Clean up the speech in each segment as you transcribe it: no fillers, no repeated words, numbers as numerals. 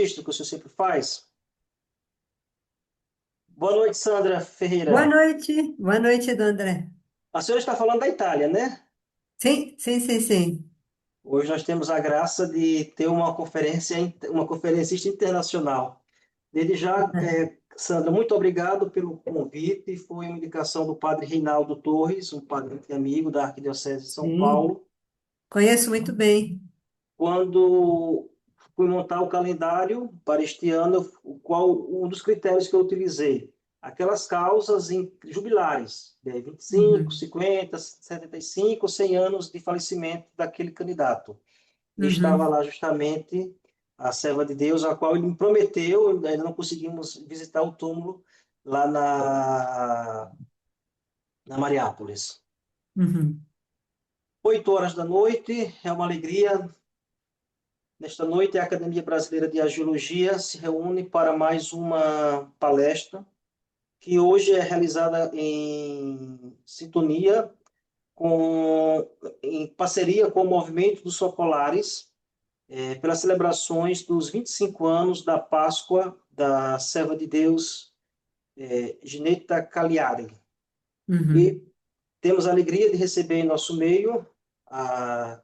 Isto que o senhor sempre faz. Boa noite, Sandra Ferreira. Boa noite, do André. A senhora está falando da Itália, né? Sim, sim, sim, sim. Hoje nós temos a graça de ter uma conferencista internacional. Desde já, Sandra, muito obrigado pelo convite. Foi uma indicação do padre Reinaldo Torres, um padre amigo da Arquidiocese de São Sim, Paulo. conheço muito bem. Quando fui montar o calendário para este ano, um dos critérios que eu utilizei? Aquelas causas jubilares, 25, Uhum, 50, 75, 100 anos de falecimento daquele candidato. E estava uhum, lá justamente a serva de Deus, a qual ele me prometeu, ainda não conseguimos visitar o túmulo lá na Mariápolis. uhum. 8 horas da noite, é uma alegria. Nesta noite, a Academia Brasileira de Angiologia se reúne para mais uma palestra, que hoje é realizada em parceria com o Movimento dos Socolares, pelas celebrações dos 25 anos da Páscoa da Serva de Deus, Ginetta Cagliari. Uhum. E temos a alegria de receber em nosso meio a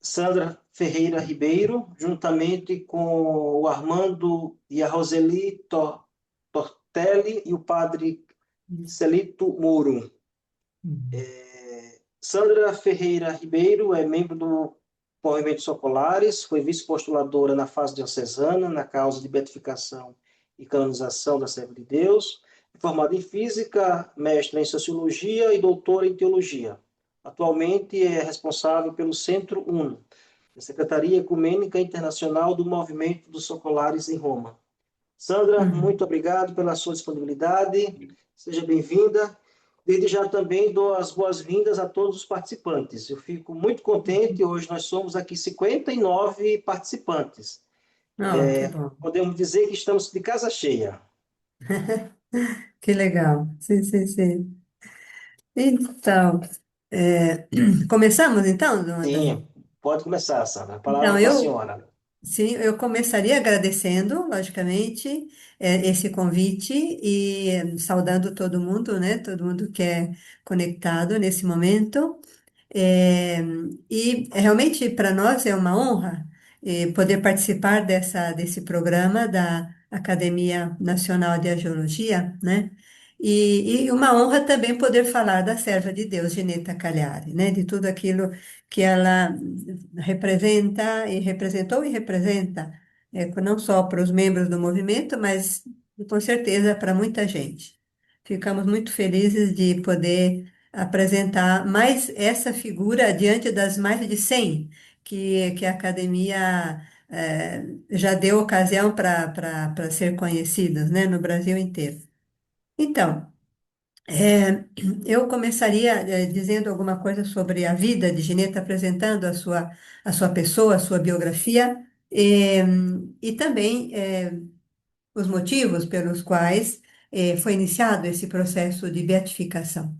Sandra Ferreira Ribeiro, juntamente com o Armando e a Roseli Tortelli e o padre Celito Moro. Uhum. Sandra Ferreira Ribeiro é membro do Movimento Socolares, foi vice-postuladora na fase diocesana, na causa de beatificação e canonização da Serva de Deus, formada em Física, mestra em Sociologia e doutora em Teologia. Atualmente é responsável pelo Centro UNO, a Secretaria Ecumênica Internacional do Movimento dos Socolares em Roma. Sandra, Uhum. muito obrigado pela sua disponibilidade. Seja bem-vinda. Desde já também dou as boas-vindas a todos os participantes. Eu fico muito contente. Hoje nós somos aqui 59 participantes. Oh, que bom. Podemos dizer que estamos de casa cheia. Que legal. Sim, sim, sim. Então, é, começamos então, Sim, pode começar, Sandra. A palavra Então, é com a eu, senhora. sim, eu começaria agradecendo, logicamente, esse convite e saudando todo mundo, né? Todo mundo que é conectado nesse momento. É, e realmente para nós é uma honra poder participar desse programa da Academia Nacional de Angiologia, né? E uma honra também poder falar da serva de Deus, Gineta Cagliari, né? De tudo aquilo que ela representa e representou e representa, não só para os membros do movimento, mas com certeza para muita gente. Ficamos muito felizes de poder apresentar mais essa figura diante das mais de 100 que a academia já deu ocasião para ser conhecidas, né, no Brasil inteiro. Então, é, eu começaria dizendo alguma coisa sobre a vida de Gineta, apresentando a sua pessoa, a sua biografia, e também os motivos pelos quais foi iniciado esse processo de beatificação.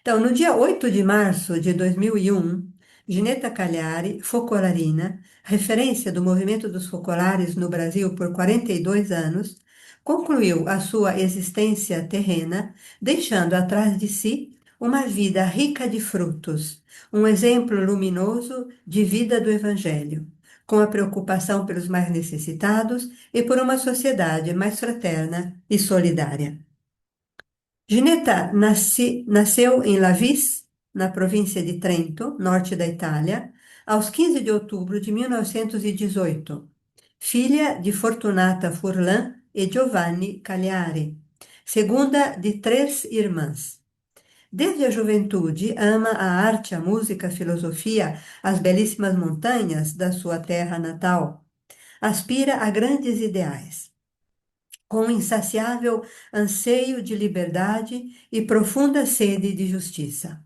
Então, no dia 8 de março de 2001, Gineta Cagliari, focolarina, referência do movimento dos focolares no Brasil por 42 anos, concluiu a sua existência terrena, deixando atrás de si uma vida rica de frutos, um exemplo luminoso de vida do Evangelho, com a preocupação pelos mais necessitados e por uma sociedade mais fraterna e solidária. Ginetta nasceu em Lavis, na província de Trento, norte da Itália, aos 15 de outubro de 1918, filha de Fortunata Furlan e Giovanni Cagliari, segunda de três irmãs. Desde a juventude, ama a arte, a música, a filosofia, as belíssimas montanhas da sua terra natal. Aspira a grandes ideais com insaciável anseio de liberdade e profunda sede de justiça.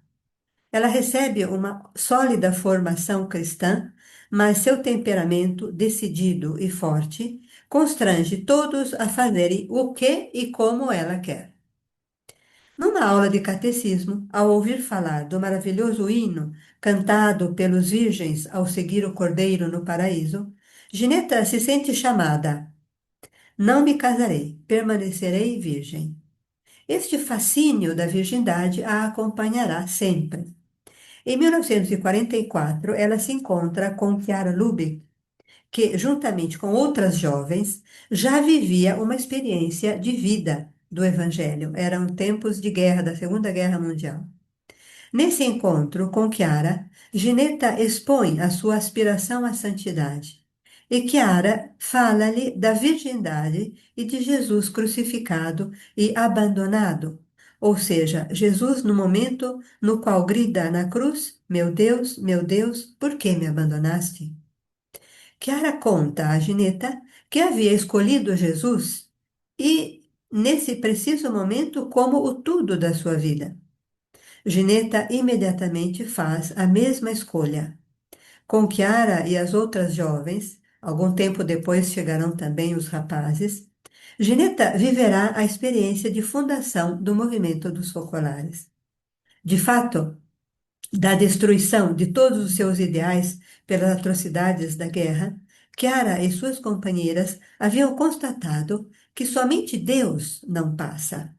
Ela recebe uma sólida formação cristã, mas seu temperamento decidido e forte constrange todos a fazerem o que e como ela quer. Numa aula de catecismo, ao ouvir falar do maravilhoso hino cantado pelos virgens ao seguir o Cordeiro no paraíso, Gineta se sente chamada: Não me casarei, permanecerei virgem. Este fascínio da virgindade a acompanhará sempre. Em 1944, ela se encontra com Chiara Lubich, que, juntamente com outras jovens, já vivia uma experiência de vida do Evangelho. Eram tempos de guerra, da Segunda Guerra Mundial. Nesse encontro com Chiara, Gineta expõe a sua aspiração à santidade. E Chiara fala-lhe da virgindade e de Jesus crucificado e abandonado. Ou seja, Jesus no momento no qual grita na cruz: meu Deus, por que me abandonaste? Chiara conta a Gineta que havia escolhido Jesus e, nesse preciso momento, como o tudo da sua vida. Gineta imediatamente faz a mesma escolha. Com Chiara e as outras jovens, algum tempo depois chegarão também os rapazes, Gineta viverá a experiência de fundação do movimento dos focolares. De fato, da destruição de todos os seus ideais pelas atrocidades da guerra, Chiara e suas companheiras haviam constatado que somente Deus não passa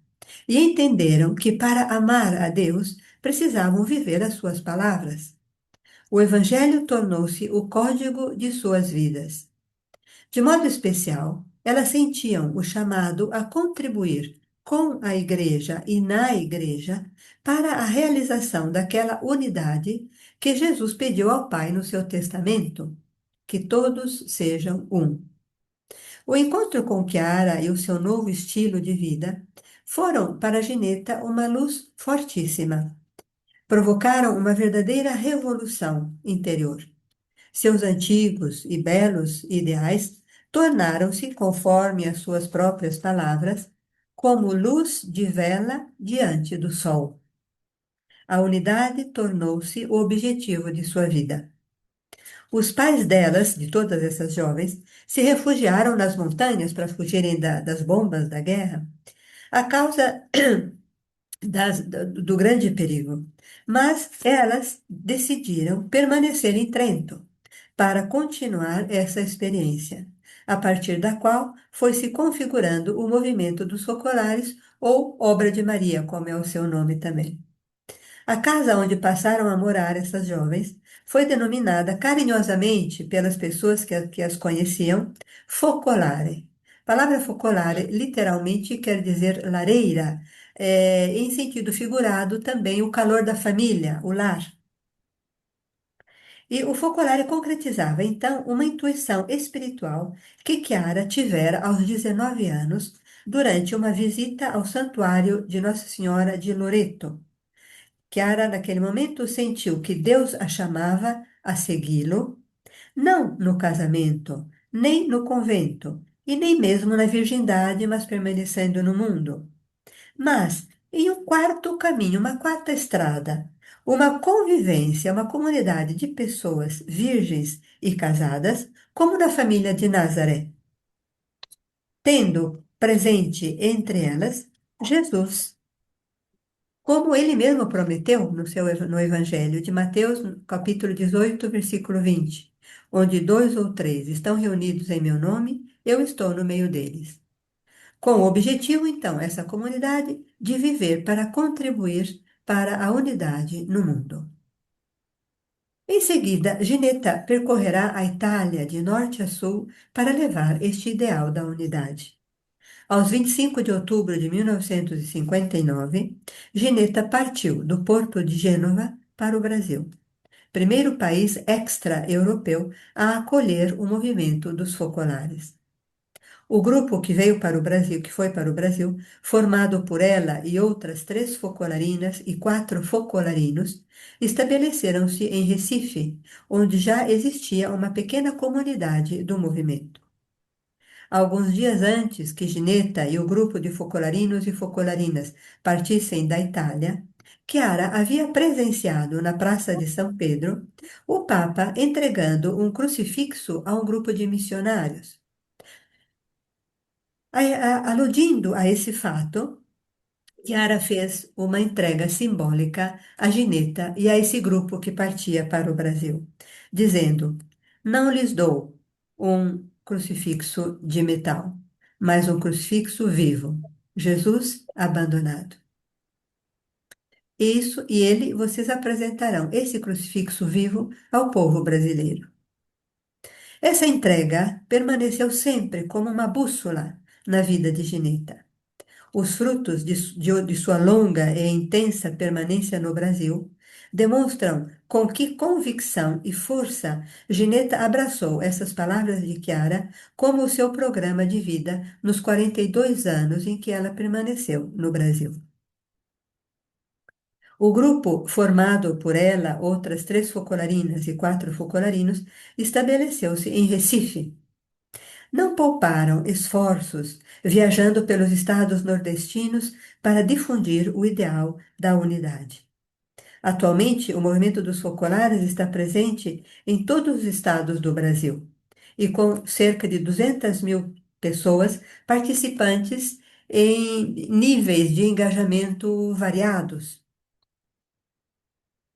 e entenderam que para amar a Deus precisavam viver as suas palavras. O Evangelho tornou-se o código de suas vidas. De modo especial, elas sentiam o chamado a contribuir com a Igreja e na Igreja para a realização daquela unidade que Jesus pediu ao Pai no seu testamento, que todos sejam um. O encontro com Chiara e o seu novo estilo de vida foram para Gineta uma luz fortíssima. Provocaram uma verdadeira revolução interior. Seus antigos e belos ideais tornaram-se, conforme as suas próprias palavras, como luz de vela diante do sol. A unidade tornou-se o objetivo de sua vida. Os pais delas, de todas essas jovens, se refugiaram nas montanhas para fugirem das bombas da guerra, a causa do grande perigo. Mas elas decidiram permanecer em Trento para continuar essa experiência, a partir da qual foi se configurando o movimento dos focolares, ou Obra de Maria, como é o seu nome também. A casa onde passaram a morar essas jovens foi denominada carinhosamente pelas pessoas que as conheciam Focolare. A palavra focolare literalmente quer dizer lareira, em sentido figurado também o calor da família, o lar. E o focolare concretizava então uma intuição espiritual que Chiara tivera aos 19 anos durante uma visita ao santuário de Nossa Senhora de Loreto. Chiara, naquele momento, sentiu que Deus a chamava a segui-lo, não no casamento, nem no convento, e nem mesmo na virgindade, mas permanecendo no mundo, mas em um quarto caminho, uma quarta estrada, uma convivência, uma comunidade de pessoas virgens e casadas, como na família de Nazaré, tendo presente entre elas Jesus. Como ele mesmo prometeu no Evangelho de Mateus, no capítulo 18, versículo 20, onde dois ou três estão reunidos em meu nome, eu estou no meio deles. Com o objetivo, então, essa comunidade de viver para contribuir para a unidade no mundo. Em seguida, Ginetta percorrerá a Itália de norte a sul para levar este ideal da unidade. Aos 25 de outubro de 1959, Ginetta partiu do porto de Gênova para o Brasil, primeiro país extra-europeu a acolher o movimento dos focolares. O grupo que veio para o Brasil, que foi para o Brasil, formado por ela e outras 3 focolarinas e 4 focolarinos, estabeleceram-se em Recife, onde já existia uma pequena comunidade do movimento. Alguns dias antes que Gineta e o grupo de focolarinos e focolarinas partissem da Itália, Chiara havia presenciado na Praça de São Pedro o Papa entregando um crucifixo a um grupo de missionários. Aludindo a esse fato, Chiara fez uma entrega simbólica a Gineta e a esse grupo que partia para o Brasil, dizendo: Não lhes dou um crucifixo de metal, mas um crucifixo vivo, Jesus abandonado. Isso e ele, vocês apresentarão esse crucifixo vivo ao povo brasileiro. Essa entrega permaneceu sempre como uma bússola na vida de Gineta. Os frutos de sua longa e intensa permanência no Brasil demonstram com que convicção e força Gineta abraçou essas palavras de Chiara como o seu programa de vida nos 42 anos em que ela permaneceu no Brasil. O grupo, formado por ela, outras 3 focolarinas e 4 focolarinos, estabeleceu-se em Recife. Não pouparam esforços viajando pelos estados nordestinos para difundir o ideal da unidade. Atualmente, o movimento dos focolares está presente em todos os estados do Brasil e com cerca de 200 mil pessoas participantes em níveis de engajamento variados.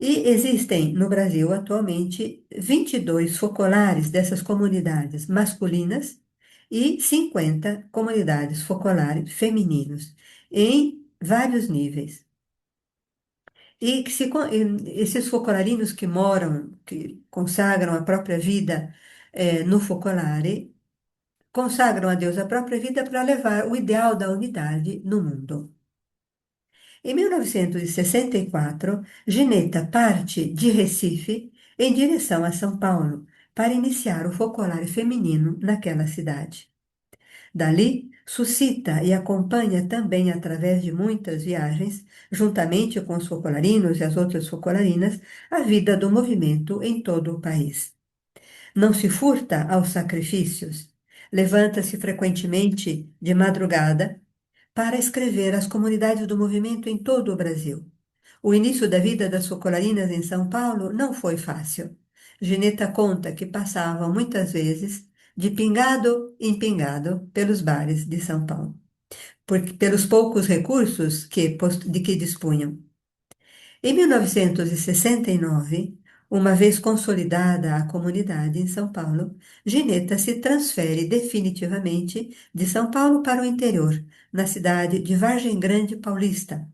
E existem no Brasil atualmente 22 focolares dessas comunidades masculinas e 50 comunidades focolares femininos, em vários níveis. E esses focolarinos que moram, que consagram a própria vida no focolare, consagram a Deus a própria vida para levar o ideal da unidade no mundo. Em 1964, Gineta parte de Recife em direção a São Paulo para iniciar o focolare feminino naquela cidade. Dali, suscita e acompanha também através de muitas viagens, juntamente com os focolarinos e as outras focolarinas, a vida do movimento em todo o país. Não se furta aos sacrifícios, levanta-se frequentemente de madrugada para escrever as comunidades do movimento em todo o Brasil. O início da vida das focolarinas em São Paulo não foi fácil. Gineta conta que passavam muitas vezes de pingado em pingado pelos bares de São Paulo, pelos poucos recursos de que dispunham. Em 1969, uma vez consolidada a comunidade em São Paulo, Gineta se transfere definitivamente de São Paulo para o interior, na cidade de Vargem Grande Paulista,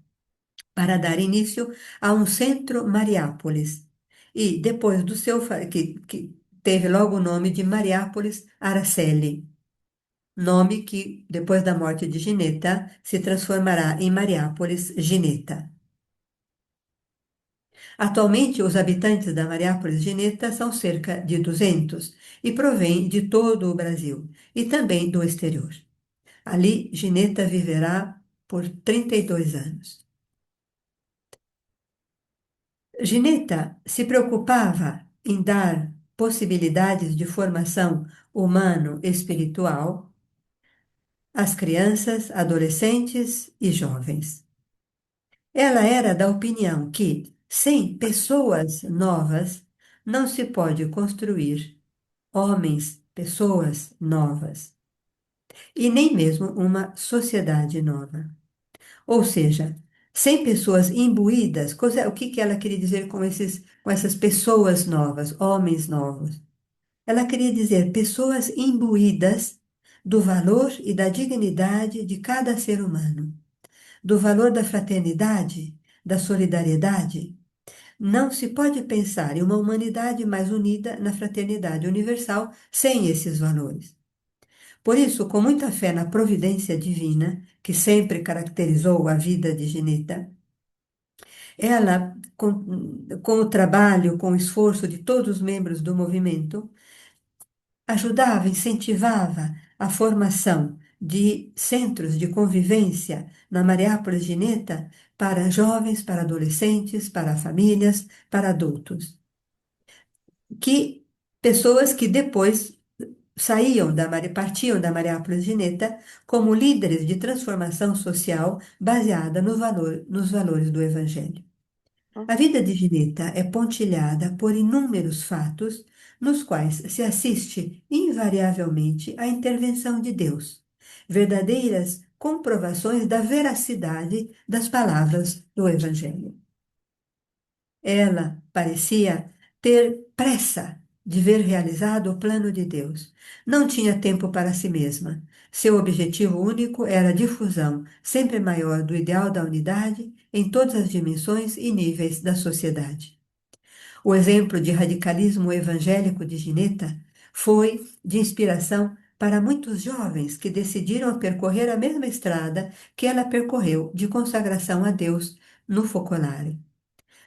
para dar início a um centro Mariápolis. E depois do que teve logo o nome de Mariápolis Araceli, nome que, depois da morte de Gineta, se transformará em Mariápolis Gineta. Atualmente, os habitantes da Mariápolis Gineta são cerca de 200 e provêm de todo o Brasil e também do exterior. Ali, Gineta viverá por 32 anos. Gineta se preocupava em dar possibilidades de formação humano-espiritual às crianças, adolescentes e jovens. Ela era da opinião que, sem pessoas novas, não se pode construir homens, pessoas novas, e nem mesmo uma sociedade nova. Ou seja, sem pessoas imbuídas, o que que ela queria dizer com essas pessoas novas, homens novos? Ela queria dizer pessoas imbuídas do valor e da dignidade de cada ser humano, do valor da fraternidade, da solidariedade. Não se pode pensar em uma humanidade mais unida na fraternidade universal sem esses valores. Por isso, com muita fé na providência divina, que sempre caracterizou a vida de Gineta, ela, com o trabalho, com o esforço de todos os membros do movimento, ajudava, incentivava a formação de centros de convivência na Mariápolis Gineta para jovens, para adolescentes, para famílias, para adultos. Que pessoas que depois partiam da Mariápolis Gineta como líderes de transformação social baseada nos valores do Evangelho. A vida de Gineta é pontilhada por inúmeros fatos nos quais se assiste invariavelmente à intervenção de Deus, verdadeiras comprovações da veracidade das palavras do Evangelho. Ela parecia ter pressa de ver realizado o plano de Deus. Não tinha tempo para si mesma. Seu objetivo único era a difusão sempre maior do ideal da unidade em todas as dimensões e níveis da sociedade. O exemplo de radicalismo evangélico de Gineta foi de inspiração para muitos jovens que decidiram percorrer a mesma estrada que ela percorreu de consagração a Deus no focolare.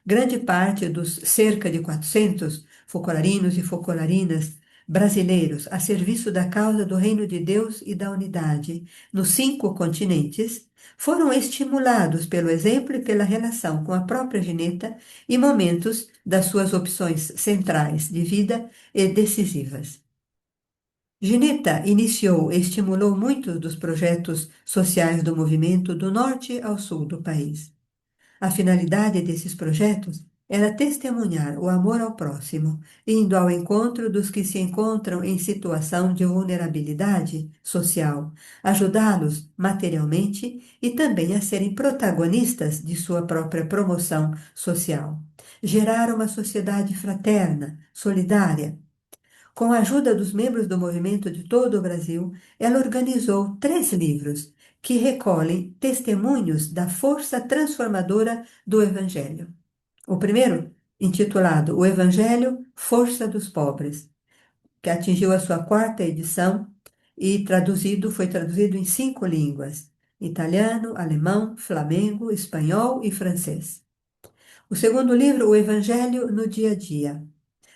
Grande parte dos cerca de 400 focolarinos e focolarinas brasileiros a serviço da causa do Reino de Deus e da unidade nos 5 continentes foram estimulados pelo exemplo e pela relação com a própria Gineta e momentos das suas opções centrais de vida e decisivas. Gineta iniciou e estimulou muitos dos projetos sociais do movimento do norte ao sul do país. A finalidade desses projetos era testemunhar o amor ao próximo, indo ao encontro dos que se encontram em situação de vulnerabilidade social, ajudá-los materialmente e também a serem protagonistas de sua própria promoção social. Gerar uma sociedade fraterna, solidária. Com a ajuda dos membros do movimento de todo o Brasil, ela organizou 3 livros que recolhem testemunhos da força transformadora do Evangelho. O primeiro, intitulado O Evangelho, Força dos Pobres, que atingiu a sua 4ª edição e foi traduzido em 5 línguas: italiano, alemão, flamengo, espanhol e francês. O segundo livro, O Evangelho no Dia a Dia,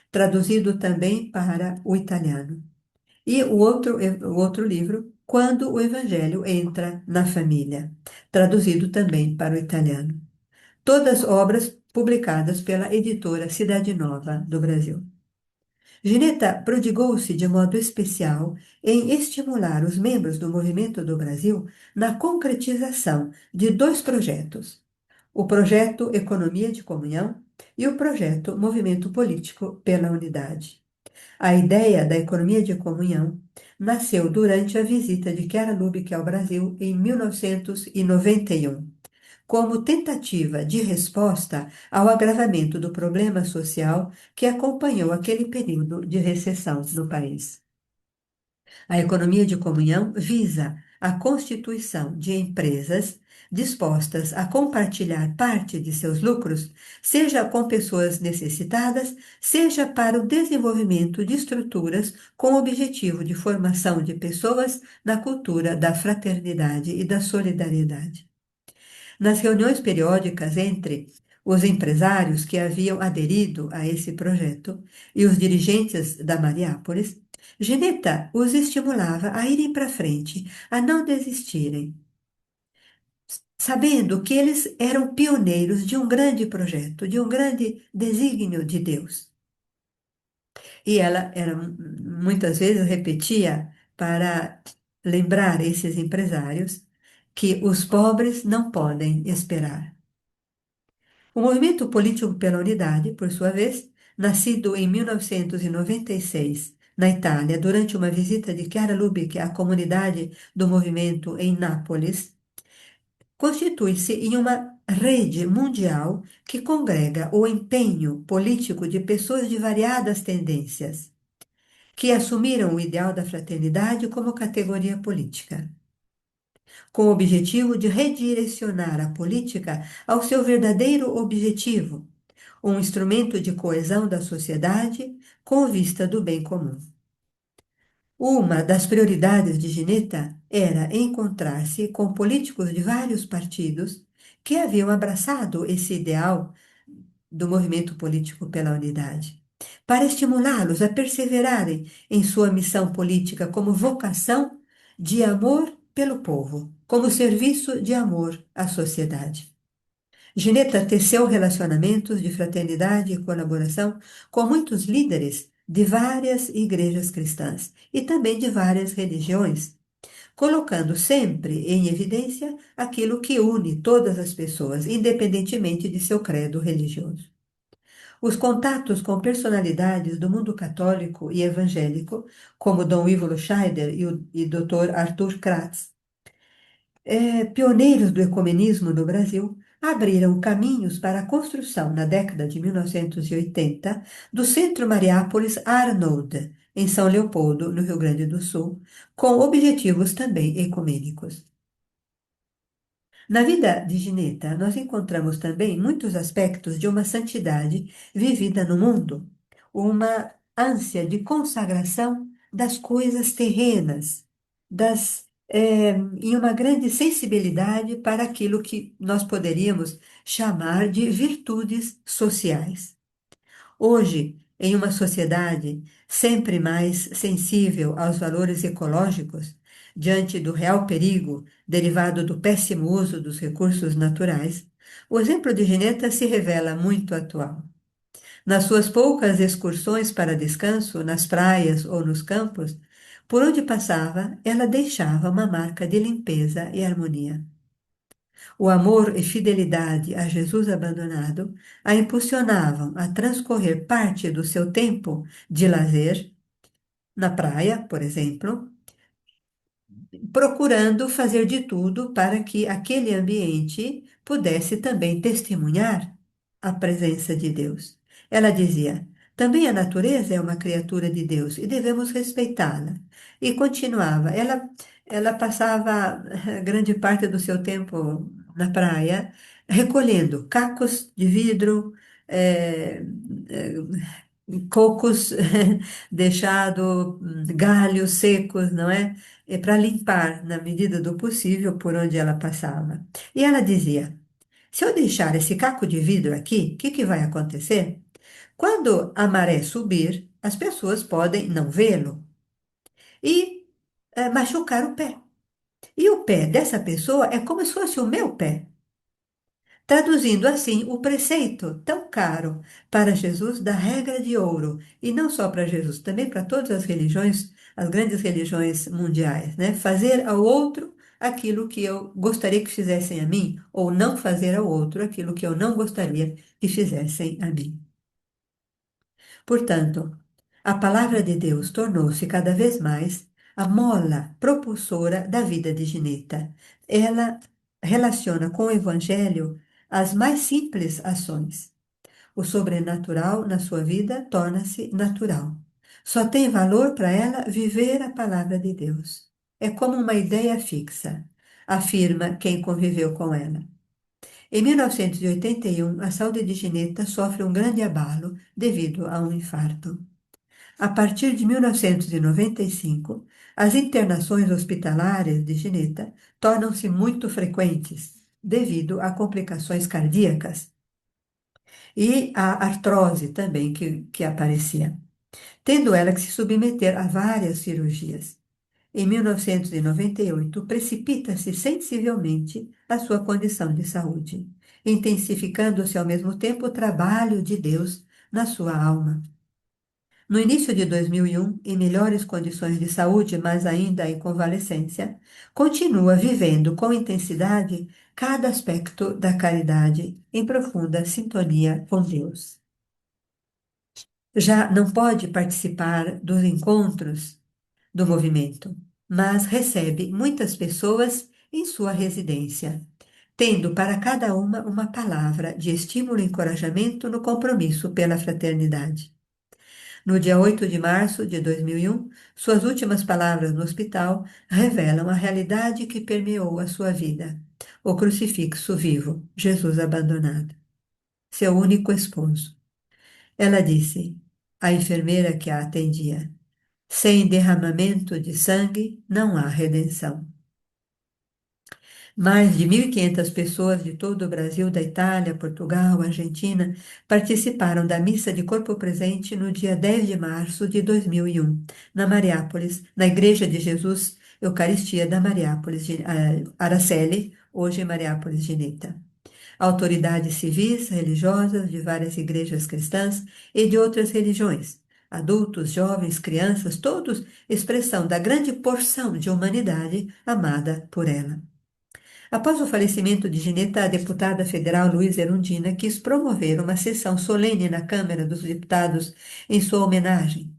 traduzido também para o italiano. E o outro livro, Quando o Evangelho Entra na Família, traduzido também para o italiano. Todas obras publicadas pela editora Cidade Nova do Brasil. Gineta prodigou-se de modo especial em estimular os membros do Movimento do Brasil na concretização de 2 projetos: o projeto Economia de Comunhão e o projeto Movimento Político pela Unidade. A ideia da economia de comunhão nasceu durante a visita de Chiara Lubich ao Brasil em 1991, como tentativa de resposta ao agravamento do problema social que acompanhou aquele período de recessão no país. A economia de comunhão visa a constituição de empresas dispostas a compartilhar parte de seus lucros, seja com pessoas necessitadas, seja para o desenvolvimento de estruturas com o objetivo de formação de pessoas na cultura da fraternidade e da solidariedade. Nas reuniões periódicas entre os empresários que haviam aderido a esse projeto e os dirigentes da Mariápolis, Gineta os estimulava a irem para frente, a não desistirem, sabendo que eles eram pioneiros de um grande projeto, de um grande desígnio de Deus. E ela muitas vezes repetia para lembrar esses empresários que os pobres não podem esperar. O Movimento Político pela Unidade, por sua vez, nascido em 1996 na Itália, durante uma visita de Chiara Lubich à comunidade do movimento em Nápoles, constitui-se em uma rede mundial que congrega o empenho político de pessoas de variadas tendências, que assumiram o ideal da fraternidade como categoria política, com o objetivo de redirecionar a política ao seu verdadeiro objetivo, um instrumento de coesão da sociedade com vista do bem comum. Uma das prioridades de Gineta era encontrar-se com políticos de vários partidos que haviam abraçado esse ideal do movimento político pela unidade, para estimulá-los a perseverarem em sua missão política como vocação de amor pelo povo, como serviço de amor à sociedade. Gineta teceu relacionamentos de fraternidade e colaboração com muitos líderes de várias igrejas cristãs e também de várias religiões, colocando sempre em evidência aquilo que une todas as pessoas, independentemente de seu credo religioso. Os contatos com personalidades do mundo católico e evangélico, como Dom Ívolo Scheider e Dr. Arthur Kratz, Pioneiros do ecumenismo no Brasil abriram caminhos para a construção, na década de 1980, do Centro Mariápolis Arnold, em São Leopoldo, no Rio Grande do Sul, com objetivos também ecumênicos. Na vida de Gineta, nós encontramos também muitos aspectos de uma santidade vivida no mundo, uma ânsia de consagração das coisas terrenas, e uma grande sensibilidade para aquilo que nós poderíamos chamar de virtudes sociais. Hoje, em uma sociedade sempre mais sensível aos valores ecológicos, diante do real perigo derivado do péssimo uso dos recursos naturais, o exemplo de Gineta se revela muito atual. Nas suas poucas excursões para descanso, nas praias ou nos campos, por onde passava, ela deixava uma marca de limpeza e harmonia. O amor e fidelidade a Jesus abandonado a impulsionavam a transcorrer parte do seu tempo de lazer, na praia, por exemplo, procurando fazer de tudo para que aquele ambiente pudesse também testemunhar a presença de Deus. Ela dizia: também a natureza é uma criatura de Deus e devemos respeitá-la. E continuava. Ela passava grande parte do seu tempo na praia recolhendo cacos de vidro, eh, eh, cocos deixado, galhos secos, não é? Para limpar, na medida do possível, por onde ela passava. E ela dizia: se eu deixar esse caco de vidro aqui, o que que vai acontecer? Quando a maré subir, as pessoas podem não vê-lo e machucar o pé. E o pé dessa pessoa é como se fosse o meu pé. Traduzindo assim o preceito tão caro para Jesus da regra de ouro, e não só para Jesus, também para todas as religiões, as grandes religiões mundiais, né? Fazer ao outro aquilo que eu gostaria que fizessem a mim, ou não fazer ao outro aquilo que eu não gostaria que fizessem a mim. Portanto, a palavra de Deus tornou-se cada vez mais a mola propulsora da vida de Gineta. Ela relaciona com o Evangelho as mais simples ações. O sobrenatural na sua vida torna-se natural. Só tem valor para ela viver a palavra de Deus. É como uma ideia fixa, afirma quem conviveu com ela. Em 1981, a saúde de Gineta sofre um grande abalo devido a um infarto. A partir de 1995, as internações hospitalares de Gineta tornam-se muito frequentes devido a complicações cardíacas e a artrose também que aparecia, tendo ela que se submeter a várias cirurgias. Em 1998, precipita-se sensivelmente a sua condição de saúde, intensificando-se ao mesmo tempo o trabalho de Deus na sua alma. No início de 2001, em melhores condições de saúde, mas ainda em convalescência, continua vivendo com intensidade cada aspecto da caridade em profunda sintonia com Deus. Já não pode participar dos encontros do movimento, mas recebe muitas pessoas em sua residência, tendo para cada uma palavra de estímulo e encorajamento no compromisso pela fraternidade. No dia 8 de março de 2001, suas últimas palavras no hospital revelam a realidade que permeou a sua vida. O crucifixo vivo, Jesus abandonado, seu único esposo. Ela disse, à enfermeira que a atendia: sem derramamento de sangue não há redenção. Mais de 1.500 pessoas de todo o Brasil, da Itália, Portugal, Argentina, participaram da missa de corpo presente no dia 10 de março de 2001, na Mariápolis, na Igreja de Jesus Eucaristia da Mariápolis, Araceli, hoje Mariápolis Gineta. Autoridades civis, religiosas de várias igrejas cristãs e de outras religiões, adultos, jovens, crianças, todos expressão da grande porção de humanidade amada por ela. Após o falecimento de Gineta, a deputada federal Luísa Erundina quis promover uma sessão solene na Câmara dos Deputados em sua homenagem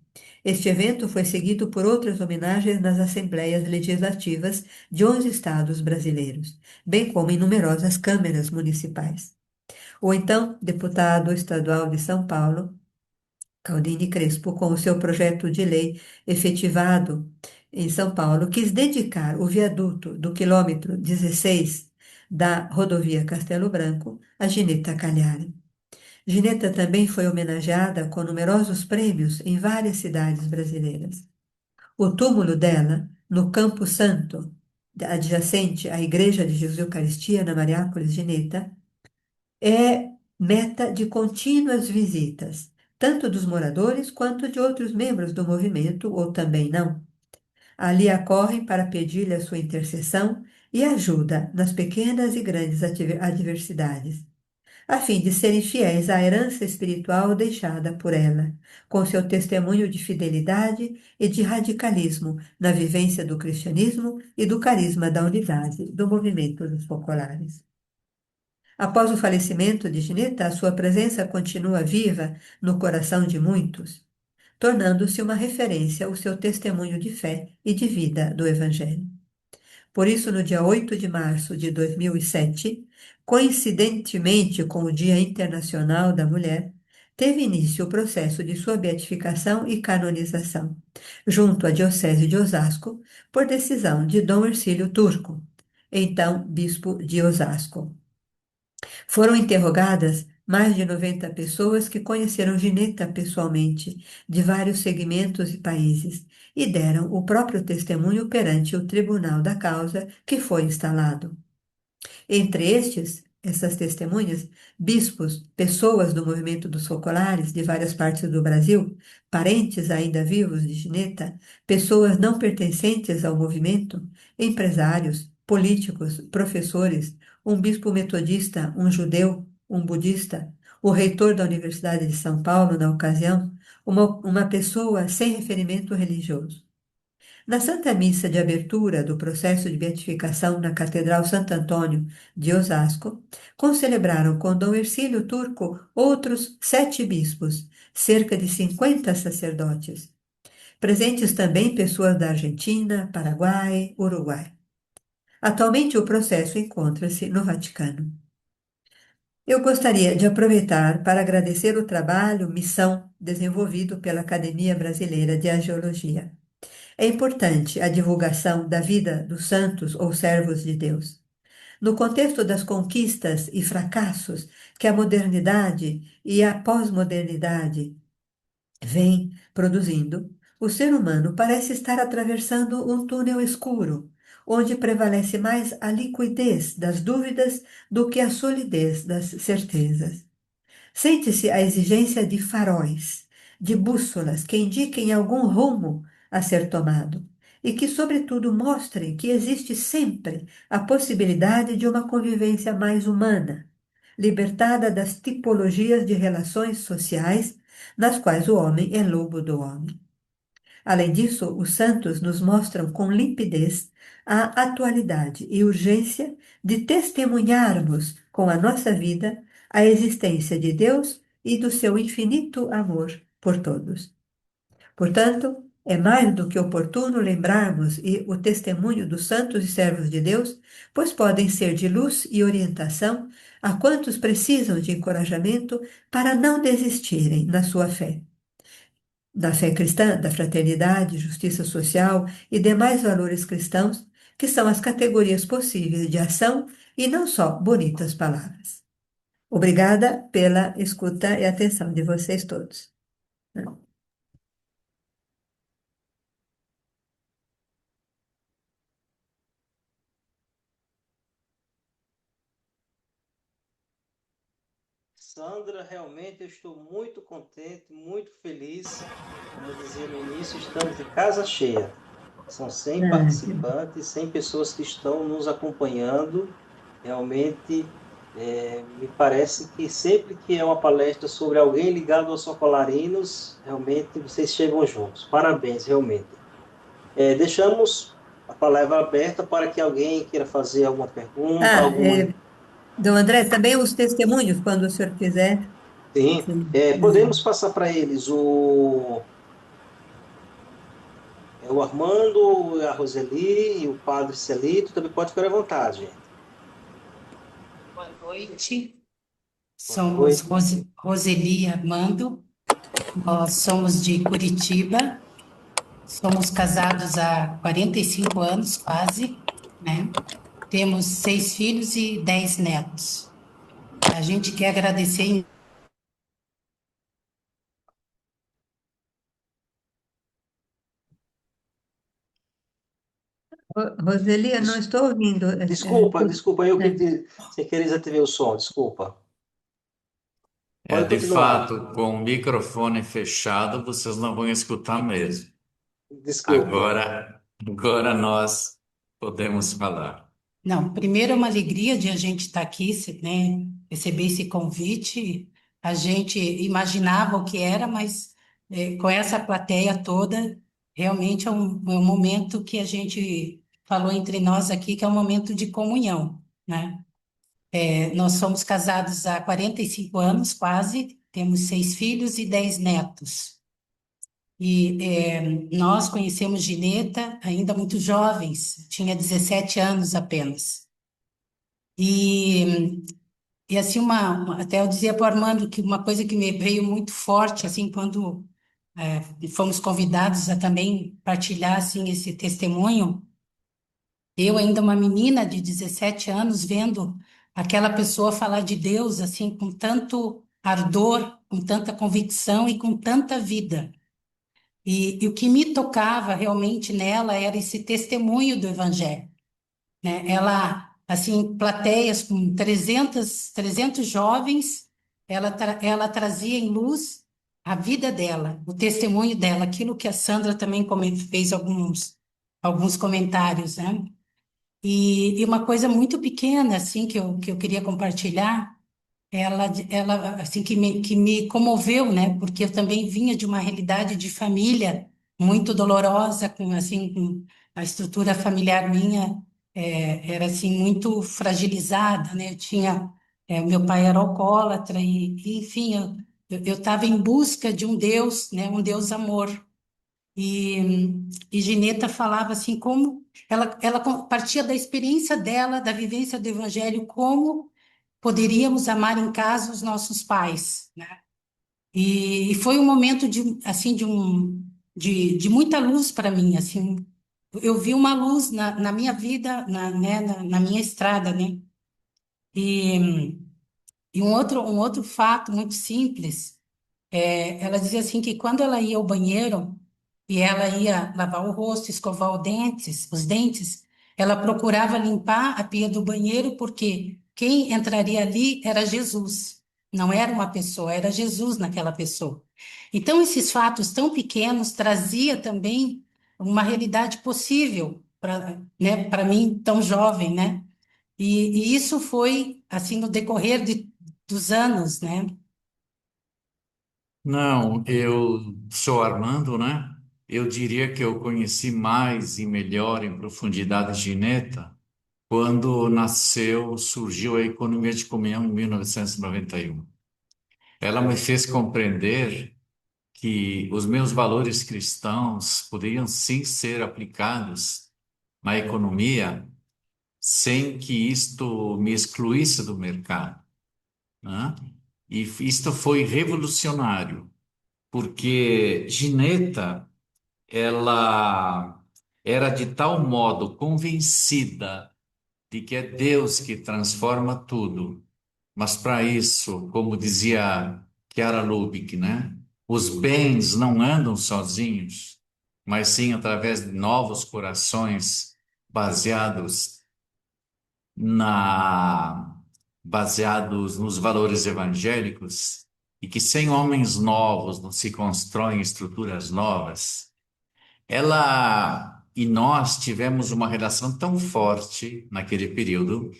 Este evento foi seguido por outras homenagens nas assembleias legislativas de 11 estados brasileiros, bem como em numerosas câmeras municipais. O então deputado estadual de São Paulo, Caldini Crespo, com o seu projeto de lei efetivado em São Paulo, quis dedicar o viaduto do quilômetro 16 da rodovia Castelo Branco a Gineta Cagliari. Gineta também foi homenageada com numerosos prêmios em várias cidades brasileiras. O túmulo dela, no Campo Santo, adjacente à Igreja de Jesus Eucaristia, na Mariápolis Gineta, é meta de contínuas visitas, tanto dos moradores quanto de outros membros do movimento, ou também não. Ali acorrem para pedir-lhe a sua intercessão e ajuda nas pequenas e grandes adversidades, a fim de serem fiéis à herança espiritual deixada por ela, com seu testemunho de fidelidade e de radicalismo na vivência do cristianismo e do carisma da unidade do movimento dos focolares. Após o falecimento de Gineta, a sua presença continua viva no coração de muitos, tornando-se uma referência ao seu testemunho de fé e de vida do Evangelho. Por isso, no dia 8 de março de 2007, coincidentemente com o Dia Internacional da Mulher, teve início o processo de sua beatificação e canonização, junto à Diocese de Osasco, por decisão de Dom Hercílio Turco, então bispo de Osasco. Foram interrogadas mais de 90 pessoas que conheceram Gineta pessoalmente, de vários segmentos e países, e deram o próprio testemunho perante o tribunal da causa que foi instalado. Entre estes, essas testemunhas, bispos, pessoas do movimento dos focolares de várias partes do Brasil, parentes ainda vivos de Gineta, pessoas não pertencentes ao movimento, empresários, políticos, professores, um bispo metodista, um judeu, um budista, o reitor da Universidade de São Paulo na ocasião, uma pessoa sem referimento religioso. Na Santa Missa de abertura do processo de beatificação na Catedral Santo Antônio de Osasco, concelebraram com Dom Hercílio Turco outros 7 bispos, cerca de 50 sacerdotes. Presentes também pessoas da Argentina, Paraguai, Uruguai. Atualmente o processo encontra-se no Vaticano. Eu gostaria de aproveitar para agradecer o trabalho, missão desenvolvido pela Academia Brasileira de Angiologia. É importante a divulgação da vida dos santos ou servos de Deus. No contexto das conquistas e fracassos que a modernidade e a pós-modernidade vêm produzindo, o ser humano parece estar atravessando um túnel escuro, onde prevalece mais a liquidez das dúvidas do que a solidez das certezas. Sente-se a exigência de faróis, de bússolas que indiquem algum rumo a ser tomado e que, sobretudo, mostrem que existe sempre a possibilidade de uma convivência mais humana, libertada das tipologias de relações sociais nas quais o homem é lobo do homem. Além disso, os santos nos mostram com limpidez a atualidade e urgência de testemunharmos com a nossa vida a existência de Deus e do seu infinito amor por todos. Portanto, é mais do que oportuno lembrarmos o testemunho dos santos e servos de Deus, pois podem ser de luz e orientação a quantos precisam de encorajamento para não desistirem na sua fé, da fé cristã, da fraternidade, justiça social e demais valores cristãos, que são as categorias possíveis de ação e não só bonitas palavras. Obrigada pela escuta e atenção de vocês todos. Sandra, realmente eu estou muito contente, muito feliz. Como eu dizia no início, estamos de casa cheia. São 100 participantes, 100 pessoas que estão nos acompanhando. Realmente, me parece que sempre que é uma palestra sobre alguém ligado aos socolarinos, realmente vocês chegam juntos. Parabéns, realmente. Deixamos a palavra aberta para que alguém queira fazer alguma pergunta, Ah, alguma. Dom André, também os testemunhos, quando o senhor quiser. Sim, Sim, dizer. podemos passar para eles o O Armando, a Roseli e o Padre Celito também pode ficar à vontade. Boa noite. Boa Somos noite. Roseli e Armando. Nós somos de Curitiba. Somos casados há 45 anos, quase, né? Temos 6 filhos e 10 netos. A gente quer agradecer. Roseli, eu não Des- estou ouvindo. desculpa, eu que É. sem querer desativei o som, desculpa. É, Pode de continuar. fato, com o microfone fechado, vocês não vão escutar mesmo. Desculpa. Agora nós podemos falar. Não, primeiro é uma alegria de a gente estar aqui, né? Receber esse convite. A gente imaginava o que era, mas com essa plateia toda, realmente é um momento que a gente falou entre nós aqui, que é um momento de comunhão, né? Nós somos casados há 45 anos, quase, temos 6 filhos e 10 netos. E nós conhecemos Gineta ainda muito jovens, tinha 17 anos apenas. E E assim, até eu dizia para o Armando que uma coisa que me veio muito forte, assim, quando fomos convidados a também partilhar, assim, esse testemunho, eu ainda uma menina de 17 anos vendo aquela pessoa falar de Deus, assim, com tanto ardor, com tanta convicção e com tanta vida. E o que me tocava realmente nela era esse testemunho do Evangelho, né? Ela, assim, plateias com 300 jovens, ela trazia em luz a vida dela, o testemunho dela, aquilo que a Sandra também fez alguns comentários, né? E uma coisa muito pequena, assim, que eu queria compartilhar, ela assim, que me comoveu, né? Porque eu também vinha de uma realidade de família muito dolorosa, assim, com a estrutura familiar minha era assim muito fragilizada, né? Meu pai era alcoólatra enfim, eu estava em busca de um Deus, né? Um Deus amor. E Gineta falava assim como ela partia da experiência dela, da vivência do Evangelho, como poderíamos amar em casa os nossos pais, né? E foi um momento de assim de muita luz para mim, assim. Eu vi uma luz na minha vida, na minha estrada, né? E, e um outro fato muito simples, ela dizia assim que quando ela ia ao banheiro e ela ia lavar o rosto, escovar os dentes, ela procurava limpar a pia do banheiro porque quem entraria ali era Jesus, não era uma pessoa, era Jesus naquela pessoa. Então, esses fatos tão pequenos trazia também uma realidade possível para, né, para mim, tão jovem, né? E isso foi, assim, no decorrer dos anos, né? Não, eu sou Armando, né? Eu diria que eu conheci mais e melhor em profundidade Gineta quando surgiu a economia de comunhão em 1991. Ela me fez compreender que os meus valores cristãos poderiam sim ser aplicados na economia sem que isto me excluísse do mercado, né? E isto foi revolucionário, porque Gineta, ela era de tal modo convencida de que é Deus que transforma tudo. Mas para isso, como dizia Chiara Lubich, né? Os bens não andam sozinhos, mas sim através de novos corações baseados na baseados nos valores evangélicos e que sem homens novos não se constroem estruturas novas. Ela e nós tivemos uma relação tão forte naquele período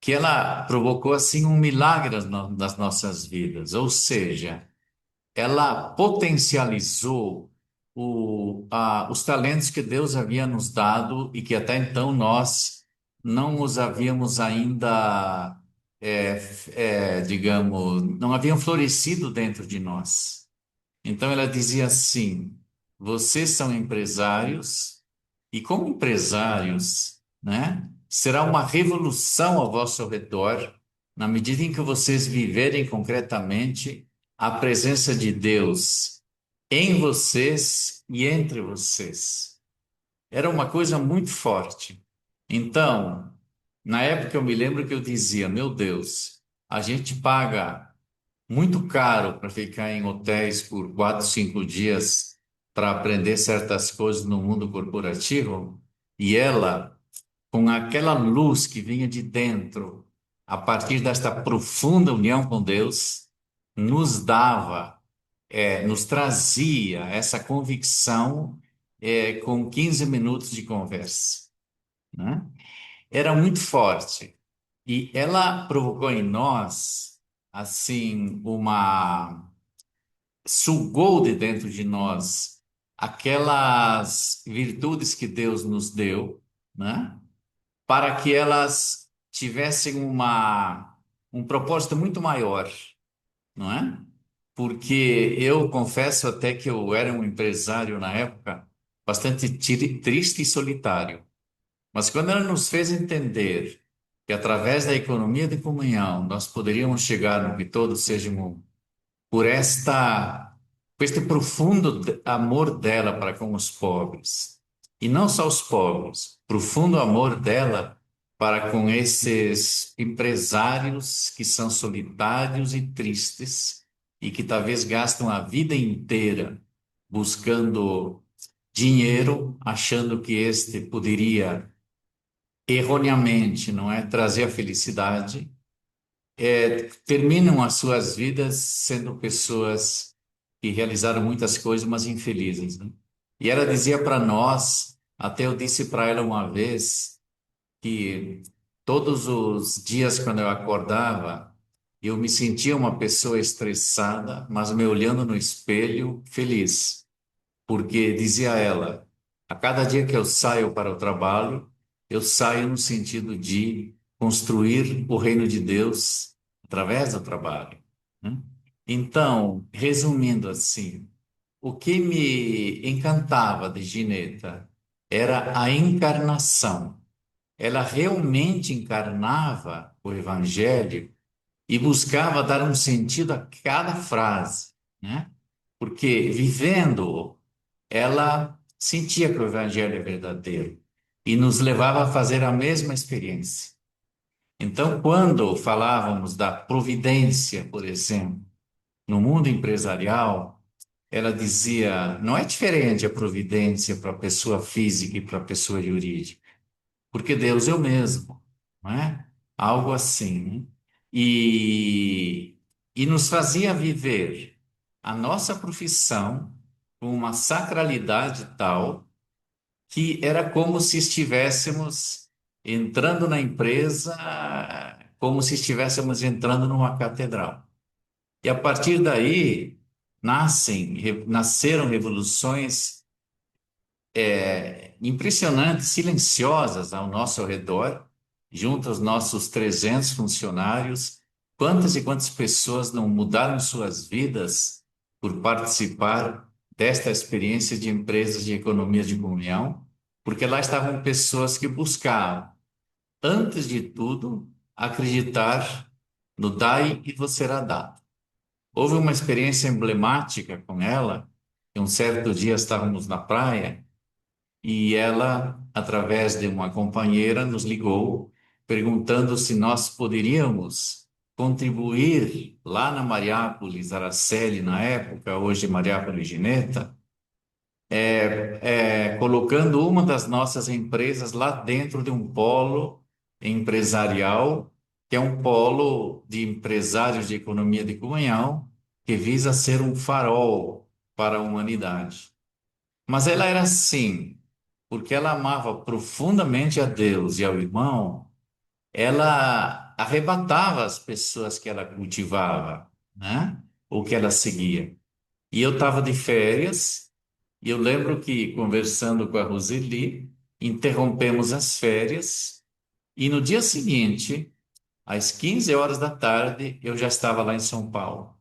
que ela provocou assim um milagre nas nossas vidas, ou seja, ela potencializou os talentos que Deus havia nos dado e que até então nós não os havíamos ainda, digamos, não haviam florescido dentro de nós. Então ela dizia assim: vocês são empresários, e como empresários, né, será uma revolução ao vosso redor, na medida em que vocês viverem concretamente a presença de Deus em vocês e entre vocês. Era uma coisa muito forte. Então, na época eu me lembro que eu dizia, meu Deus, a gente paga muito caro para ficar em hotéis por 4, 5 dias para aprender certas coisas no mundo corporativo, e ela, com aquela luz que vinha de dentro, a partir desta profunda união com Deus, nos dava, nos trazia essa convicção, com 15 minutos de conversa, né? Era muito forte. E ela provocou em nós, assim, sugou de dentro de nós aquelas virtudes que Deus nos deu, né? Para que elas tivessem um propósito muito maior, não é? Porque eu confesso até que eu era um empresário na época bastante triste e solitário. Mas quando ela nos fez entender que através da economia de comunhão nós poderíamos chegar no que todos sejam por por este profundo amor dela para com os pobres. E não só os pobres, profundo amor dela para com esses empresários que são solitários e tristes e que talvez gastam a vida inteira buscando dinheiro, achando que este poderia erroneamente, não é, trazer a felicidade, terminam as suas vidas sendo pessoas que realizaram muitas coisas, mas infelizes, né? E ela dizia para nós, até eu disse para ela uma vez, que todos os dias quando eu acordava, eu me sentia uma pessoa estressada, mas me olhando no espelho, feliz, porque dizia ela, a cada dia que eu saio para o trabalho, eu saio no sentido de construir o reino de Deus através do trabalho, né? Então, resumindo assim, o que me encantava de Gineta era a encarnação. Ela realmente encarnava o Evangelho e buscava dar um sentido a cada frase, né? Porque vivendo, ela sentia que o Evangelho é verdadeiro e nos levava a fazer a mesma experiência. Então, quando falávamos da providência, por exemplo, no mundo empresarial, ela dizia, não é diferente a providência para a pessoa física e para a pessoa jurídica, porque Deus é o mesmo, não é? Algo assim, né? E, e nos fazia viver a nossa profissão com uma sacralidade tal que era como se estivéssemos entrando na empresa, como se estivéssemos entrando numa catedral. E a partir daí nasceram revoluções impressionantes, silenciosas ao nosso redor, junto aos nossos 300 funcionários. Quantas e quantas pessoas não mudaram suas vidas por participar desta experiência de empresas de economia de comunhão? Porque lá estavam pessoas que buscavam, antes de tudo, acreditar no dai e vos será dado. Houve uma experiência emblemática com ela, que um certo dia estávamos na praia e ela, através de uma companheira, nos ligou perguntando se nós poderíamos contribuir lá na Mariápolis, Araceli, na época, hoje Mariápolis Gineta, colocando uma das nossas empresas lá dentro de um polo empresarial, que é um polo de empresários de economia de comunhão, que visa ser um farol para a humanidade. Mas ela era assim, porque ela amava profundamente a Deus e ao irmão, ela arrebatava as pessoas que ela cultivava, né? Ou que ela seguia. E eu estava de férias, e eu lembro que, conversando com a Roseli, interrompemos as férias, e no dia seguinte, às 15 horas da tarde, eu já estava lá em São Paulo,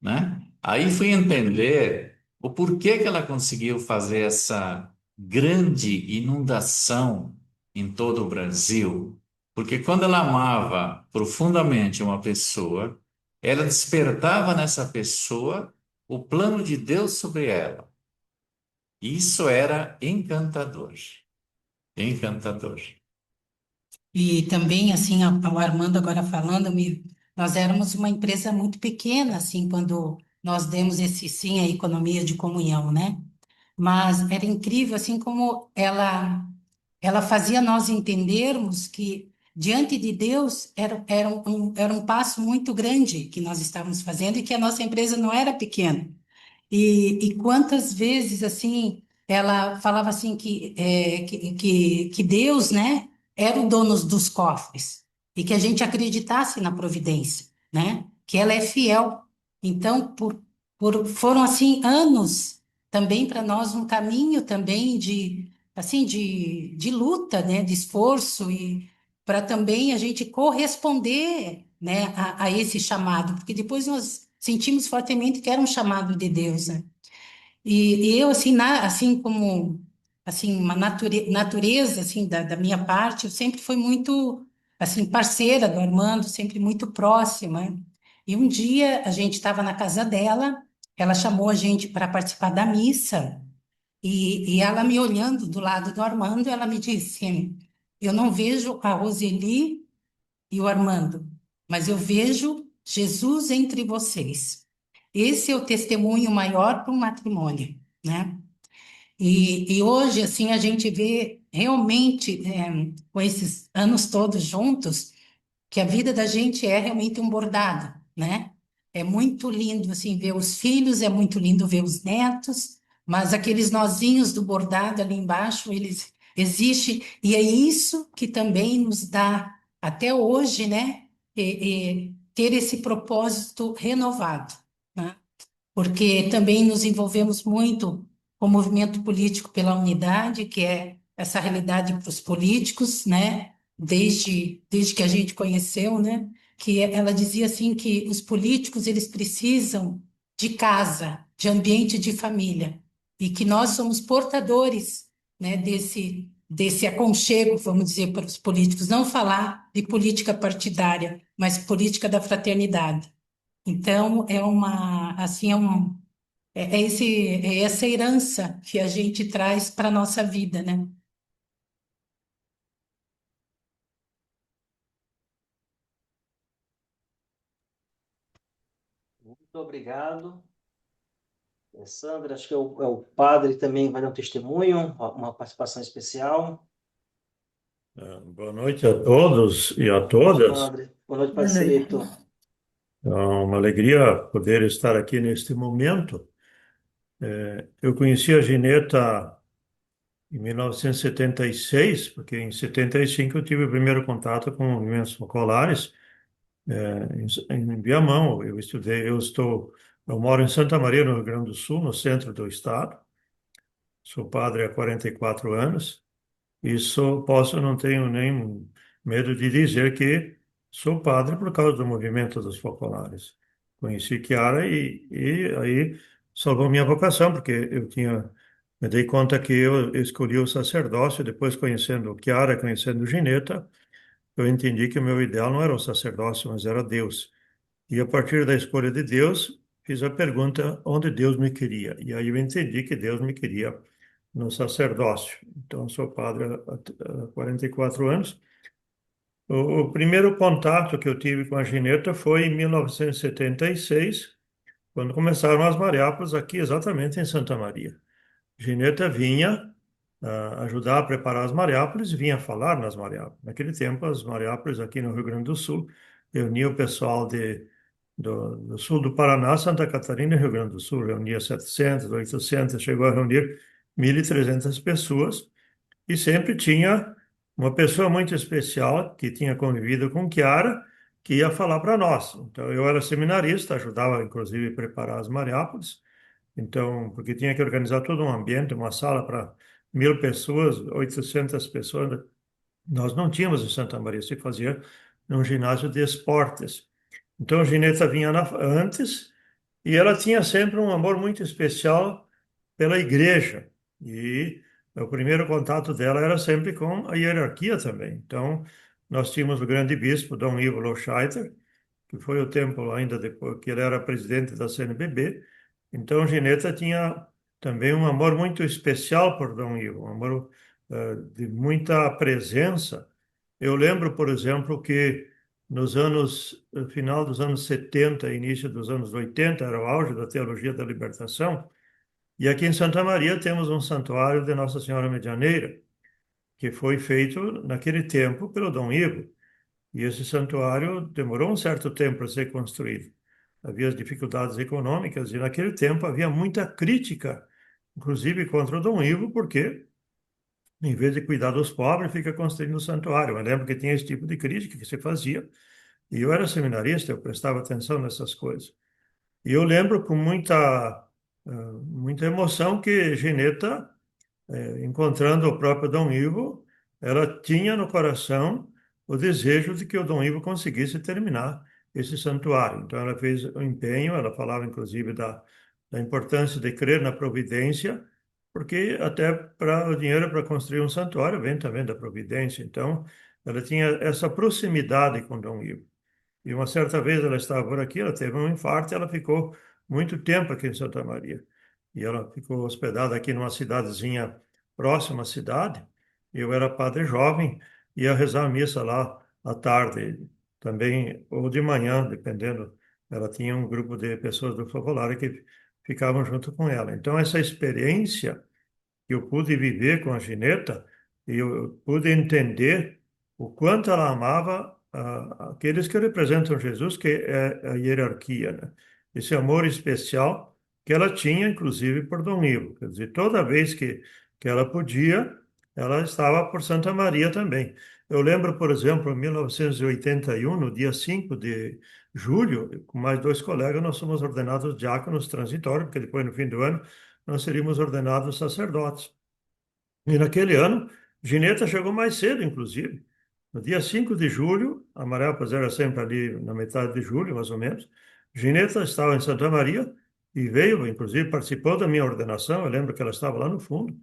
né? Aí fui entender o porquê que ela conseguiu fazer essa grande inundação em todo o Brasil. Porque quando ela amava profundamente uma pessoa, ela despertava nessa pessoa o plano de Deus sobre ela. Isso era encantador, encantador. E também, assim, o Armando agora falando, nós éramos uma empresa muito pequena, assim, quando nós demos esse sim à economia de comunhão, né? Mas era incrível, assim, como ela fazia nós entendermos que diante de Deus era um passo muito grande que nós estávamos fazendo e que a nossa empresa não era pequena. E quantas vezes, assim, ela falava assim que Deus, né, era o dono dos cofres e que a gente acreditasse na providência, né, que ela é fiel. Então, foram, assim, anos também para nós um caminho também assim, de luta, né, de esforço e para também a gente corresponder, né, a esse chamado, porque depois nós sentimos fortemente que era um chamado de Deus, né? E eu, assim, assim como, assim, uma natureza, assim, da minha parte, eu sempre fui muito, assim, parceira do Armando, sempre muito próxima, né? E um dia a gente estava na casa dela, ela chamou a gente para participar da missa, e ela me olhando do lado do Armando, ela me disse, eu não vejo a Roseli e o Armando, mas eu vejo Jesus entre vocês. Esse é o testemunho maior para um matrimônio, né? E hoje, assim, a gente vê realmente, com esses anos todos juntos, que a vida da gente é realmente um bordado, né? É muito lindo, assim, ver os filhos, é muito lindo ver os netos, mas aqueles nozinhos do bordado ali embaixo, eles existem, e é isso que também nos dá, até hoje, né? Ter esse propósito renovado, né? Porque também nos envolvemos muito com o movimento político pela unidade, que é essa realidade para os políticos, né? Desde que a gente conheceu, né? Que ela dizia assim que os políticos eles precisam de casa, de ambiente de família, e que nós somos portadores, né? Desse aconchego, vamos dizer, para os políticos, não falar de política partidária, mas política da fraternidade. Então, assim, é essa herança que a gente traz para a nossa vida, né? Muito obrigado, Sandra. Acho que é o padre também vai dar um testemunho, uma participação especial. Boa noite a todos e a Boa noite, todas. padre. Boa noite, Boa padre noite. Celito. É uma alegria poder estar aqui neste momento. Eu conheci a Gineta em 1976, porque em 75 eu tive o primeiro contato com movimentos focolares, em Viamão. Eu moro em Santa Maria, no Rio Grande do Sul, no centro do estado. Sou padre há 44 anos. Não tenho nem medo de dizer que sou padre por causa do movimento dos focolares. Conheci Chiara e aí salvou minha vocação, porque me dei conta que eu escolhi o sacerdócio, depois conhecendo Chiara, conhecendo Gineta, eu entendi que o meu ideal não era o sacerdócio, mas era Deus. E a partir da escolha de Deus, fiz a pergunta onde Deus me queria. E aí eu entendi que Deus me queria no sacerdócio. Então, sou padre há 44 anos. O primeiro contato que eu tive com a Gineta foi em 1976, quando começaram as Mariápolis aqui, exatamente em Santa Maria. Gineta vinha ajudar a preparar as Mariápolis e vinha falar nas Mariápolis. Naquele tempo, as Mariápolis aqui no Rio Grande do Sul reuniam o pessoal do sul do Paraná, Santa Catarina e Rio Grande do Sul. Reunia 700, 800, chegou a reunir 1.300 pessoas e sempre tinha uma pessoa muito especial que tinha convivido com Chiara, que ia falar para nós. Então, eu era seminarista, ajudava inclusive a preparar as Mariápolis, então, porque tinha que organizar todo um ambiente, uma sala para 1.000 pessoas, 800 pessoas. Nós não tínhamos em Santa Maria, se fazia num ginásio de esportes. Então, a Gineta vinha antes e ela tinha sempre um amor muito especial pela igreja. E o primeiro contato dela era sempre com a hierarquia também. Então, nós tínhamos o grande bispo, Dom Ivo Loscheider, que foi o tempo ainda depois que ele era presidente da CNBB. Então, Gineta tinha também um amor muito especial por Dom Ivo, um amor de muita presença. Eu lembro, por exemplo, que no final dos anos 70, início dos anos 80, era o auge da teologia da libertação, e aqui em Santa Maria temos um santuário de Nossa Senhora Medianeira, que foi feito naquele tempo pelo Dom Ivo. E esse santuário demorou um certo tempo para ser construído. Havia as dificuldades econômicas e naquele tempo havia muita crítica, inclusive contra o Dom Ivo, porque em vez de cuidar dos pobres, fica construindo um santuário. Eu lembro que tinha esse tipo de crítica que se fazia. E eu era seminarista, eu prestava atenção nessas coisas. E eu lembro com muita emoção que Gineta, encontrando o próprio Dom Ivo, ela tinha no coração o desejo de que o Dom Ivo conseguisse terminar esse santuário. Então, ela fez o empenho, ela falava, inclusive, da importância de crer na providência, porque até para o dinheiro para construir um santuário vem também da providência. Então, ela tinha essa proximidade com Dom Ivo. E uma certa vez ela estava por aqui, ela teve um infarto e ela ficou muito tempo aqui em Santa Maria. E ela ficou hospedada aqui numa cidadezinha próxima à cidade. Eu era padre jovem, ia rezar a missa lá à tarde, também, ou de manhã, dependendo. Ela tinha um grupo de pessoas do Focolare que ficavam junto com ela. Então, essa experiência que eu pude viver com a Gineta, e eu pude entender o quanto ela amava aqueles que representam Jesus, que é a hierarquia, né? Esse amor especial que ela tinha, inclusive, por Dom Ivo. Quer dizer, toda vez que ela podia, ela estava por Santa Maria também. Eu lembro, por exemplo, em 1981, no dia 5 de julho, com mais dois colegas, nós fomos ordenados diáconos transitórios, porque depois, no fim do ano, nós seríamos ordenados sacerdotes. E naquele ano, Gineta chegou mais cedo, inclusive. No dia 5 de julho, a Mariápolis era sempre ali na metade de julho, mais ou menos. Gineta estava em Santa Maria e veio, inclusive, participou da minha ordenação. Eu lembro que ela estava lá no fundo.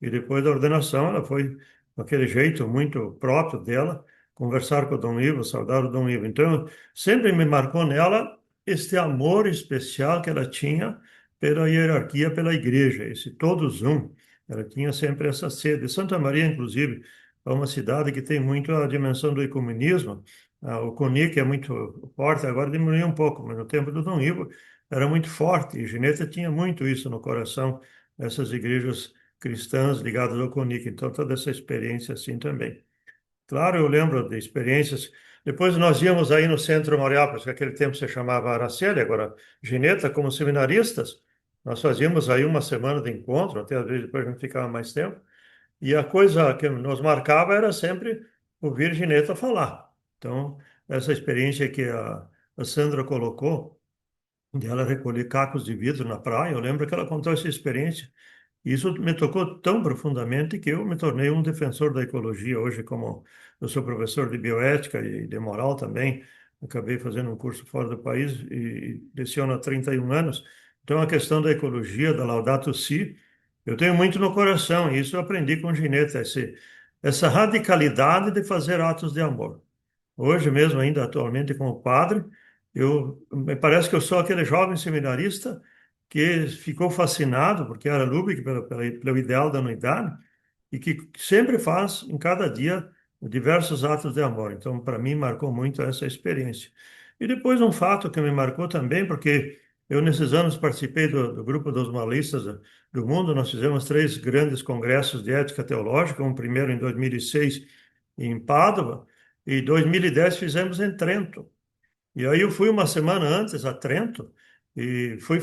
E depois da ordenação, ela foi, com aquele jeito muito próprio dela, conversar com o Dom Ivo, saudar o Dom Ivo. Então, sempre me marcou nela este amor especial que ela tinha pela hierarquia, pela igreja, esse todos um. Ela tinha sempre essa sede. Santa Maria, inclusive, é uma cidade que tem muito a dimensão do ecumenismo. O CONIC é muito forte, agora diminuiu um pouco, mas no tempo do Dom Ivo era muito forte. E Gineta tinha muito isso no coração, essas igrejas cristãs ligadas ao CONIC. Então, toda essa experiência assim também. Claro, eu lembro de experiências. Depois nós íamos aí no Centro Mariápolis, que naquele tempo se chamava Araceli, agora Gineta, como seminaristas. Nós fazíamos aí uma semana de encontro, até às vezes depois a gente ficava mais tempo. E a coisa que nos marcava era sempre ouvir Gineta falar. Então, essa experiência que a Sandra colocou, de ela recolher cacos de vidro na praia, eu lembro que ela contou essa experiência. E isso me tocou tão profundamente que eu me tornei um defensor da ecologia. Hoje, como eu sou professor de bioética e de moral também, acabei fazendo um curso fora do país e leciono há 31 anos. Então, a questão da ecologia, da Laudato Si, eu tenho muito no coração, e isso eu aprendi com Gineta, essa radicalidade de fazer atos de amor. Hoje mesmo, ainda atualmente como padre, me parece que eu sou aquele jovem seminarista que ficou fascinado, porque era Lubick, pelo ideal da unidade, e que sempre faz, em cada dia, diversos atos de amor. Então, para mim, marcou muito essa experiência. E depois um fato que me marcou também, porque eu, nesses anos, participei do grupo dos malistas do mundo. Nós fizemos 3 grandes congressos de ética teológica, um primeiro em 2006 em Pádua, e em 2010 fizemos em Trento. E aí eu fui uma semana antes a Trento e fui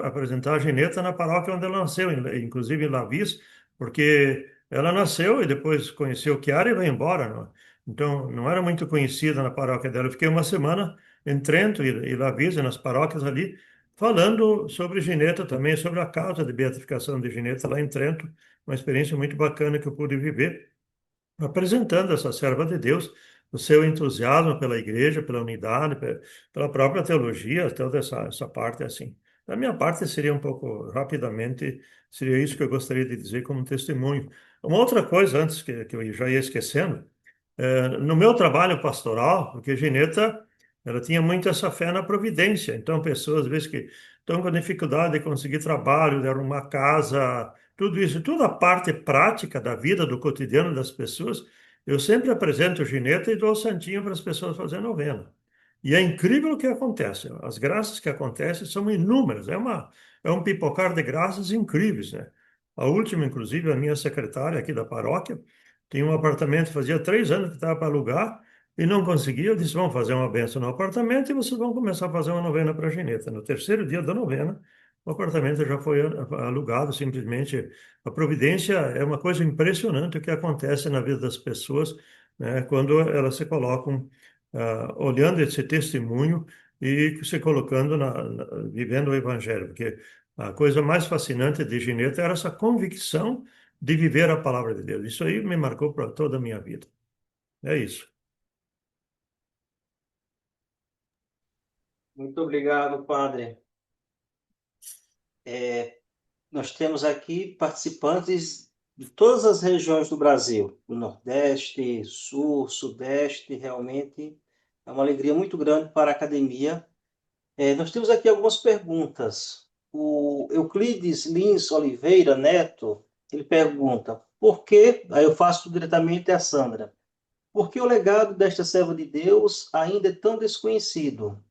apresentar a Gineta na paróquia onde ela nasceu, inclusive em Lavis, porque ela nasceu e depois conheceu Chiara e veio embora. Então, não era muito conhecida na paróquia dela. Eu fiquei uma semana em Trento e Lavis, nas paróquias ali, falando sobre Gineta também, sobre a causa de beatificação de Gineta lá em Trento, uma experiência muito bacana que eu pude viver apresentando essa serva de Deus, o seu entusiasmo pela igreja, pela unidade, pela própria teologia, toda essa parte assim. Da minha parte, seria um pouco rapidamente, seria isso que eu gostaria de dizer como testemunho. Uma outra coisa, antes que eu já ia esquecendo, no meu trabalho pastoral, porque Gineta, ela tinha muito essa fé na providência. Então, pessoas, às vezes, que estão com dificuldade de conseguir trabalho, de arrumar casa, tudo isso, toda a parte prática da vida, do cotidiano das pessoas, eu sempre apresento Gineta e dou o santinho para as pessoas fazerem novena. E é incrível o que acontece. As graças que acontecem são inúmeras. É um pipocar de graças incríveis, né? A última, inclusive, a minha secretária aqui da paróquia, tinha um apartamento, fazia 3 anos que estava para alugar e não conseguia. Eu disse, vamos fazer uma benção no apartamento e vocês vão começar a fazer uma novena para a Gineta. No terceiro dia da novena, o apartamento já foi alugado, simplesmente. A providência é uma coisa impressionante o que acontece na vida das pessoas, né, quando elas se colocam olhando esse testemunho e se colocando vivendo o Evangelho, porque a coisa mais fascinante de Gineta era essa convicção de viver a palavra de Deus. Isso aí me marcou para toda a minha vida. É isso. Muito obrigado, padre. Nós temos aqui participantes de todas as regiões do Brasil, do Nordeste, Sul, Sudeste, realmente é uma alegria muito grande para a academia. Nós temos aqui algumas perguntas. O Euclides Lins Oliveira Neto, ele pergunta, por que, aí eu faço diretamente a Sandra, por que o legado desta serva de Deus ainda é tão desconhecido?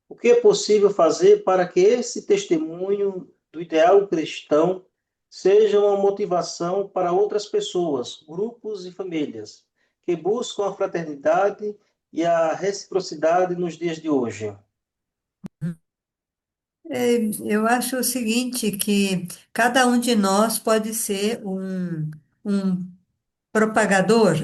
O que é possível fazer para que esse testemunho do ideal cristão seja uma motivação para outras pessoas, grupos e famílias que buscam a fraternidade e a reciprocidade nos dias de hoje? Eu acho o seguinte, que cada um de nós pode ser um propagador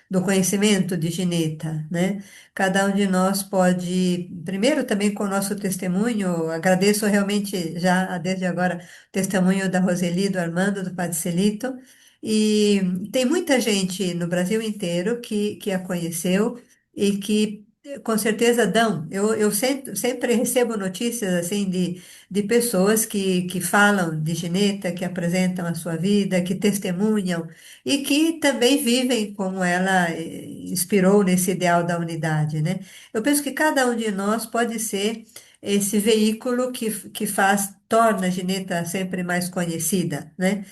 do conhecimento de Gineta, né? Cada um de nós pode, primeiro também com o nosso testemunho, agradeço realmente já desde agora o testemunho da Roseli, do Armando, do Padre Celito, e tem muita gente no Brasil inteiro que a conheceu e que com certeza dão. Eu sempre recebo notícias assim de pessoas que falam de Gineta, que apresentam a sua vida, que testemunham e que também vivem como ela inspirou nesse ideal da unidade, né? Eu penso que cada um de nós pode ser esse veículo que torna a Gineta sempre mais conhecida, né?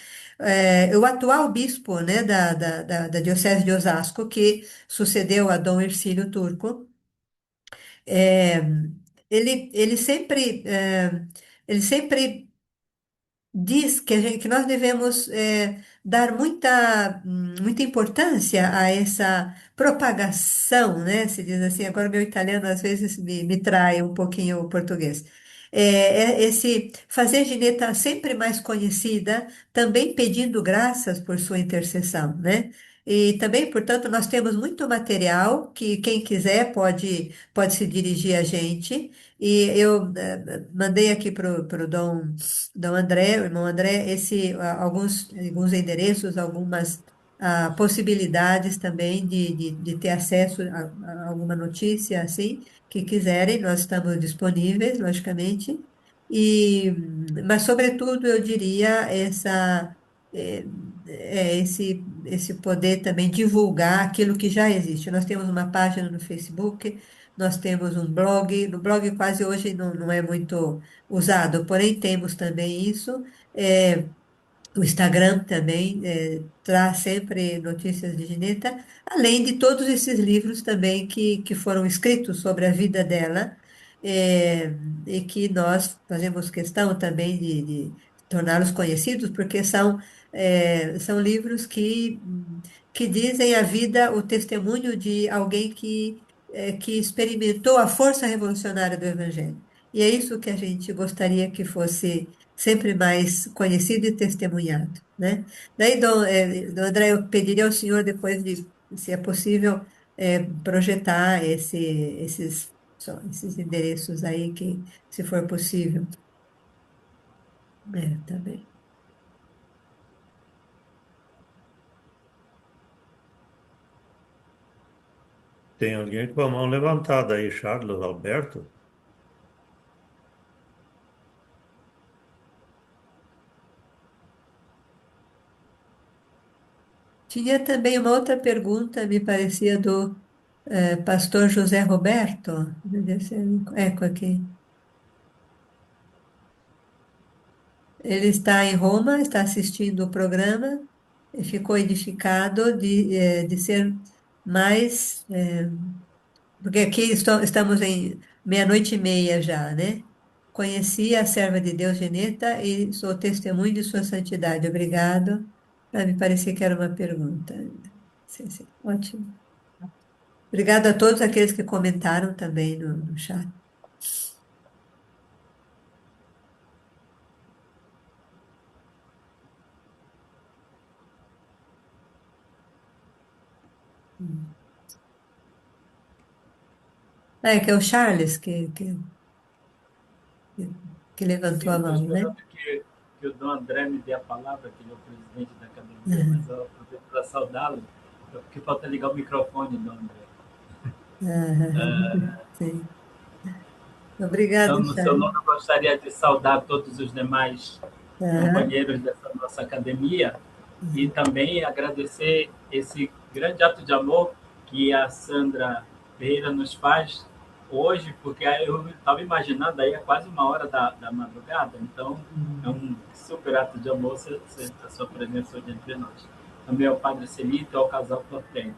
O atual bispo, né, da Diocese de Osasco, que sucedeu a Dom Hercílio Turco, é, ele sempre diz que nós devemos dar muita importância a essa propagação, né? Se diz assim, agora meu italiano às vezes me trai um pouquinho o português. Esse fazer Gineta sempre mais conhecida, também pedindo graças por sua intercessão, né? E também, portanto, nós temos muito material que quem quiser pode se dirigir a gente. E eu mandei aqui para o Dom André, o irmão André, alguns endereços, algumas possibilidades também de ter acesso a alguma notícia assim, que quiserem, nós estamos disponíveis, logicamente. Mas, sobretudo, eu diria é, esse poder também divulgar aquilo que já existe. Nós temos uma página no Facebook, nós temos um blog, no blog quase hoje não é muito usado, porém temos também isso. É, o Instagram também traz sempre notícias de Gineta, além de todos esses livros também que foram escritos sobre a vida dela, é, e que nós fazemos questão também de torná-los conhecidos, porque são livros que dizem a vida, o testemunho de alguém que experimentou a força revolucionária do Evangelho. E é isso que a gente gostaria que fosse sempre mais conhecido e testemunhado, né? Daí, Dom André, eu pediria ao senhor depois se é possível, projetar esses endereços aí, se for possível. Tá bem. Tem alguém com a mão levantada aí, Charles Alberto? Tinha também uma outra pergunta, me parecia, do pastor José Roberto. Deve ser um eco aqui. Ele está em Roma, está assistindo o programa e ficou edificado de ser mais. Porque aqui estamos em meia-noite e meia já, né? Conheci a serva de Deus, Geneta, e sou testemunho de sua santidade. Obrigado. Me parecia que era uma pergunta. Sim, sim, ótimo. Obrigado a todos aqueles que comentaram também no chat. Hum. É que é o Charles que Sim, levantou eu a estou mão, né? esperando que o Dom André me dê a palavra, que ele é o presidente da academia, mas Aham, eu aproveito para saudá-lo, porque falta ligar o microfone, Dom André. aham, sim. Obrigado, Então, no seu Charles. nome, eu gostaria de saudar todos os demais Aham, companheiros dessa nossa academia e também agradecer esse grande ato de amor que a Sandra Pereira nos faz hoje, porque eu estava imaginando aí é quase 1 hora da madrugada, então é uhum. um super ato de amor a sua presença hoje entre nós. Também ao Padre Celito e ao casal Cortênio.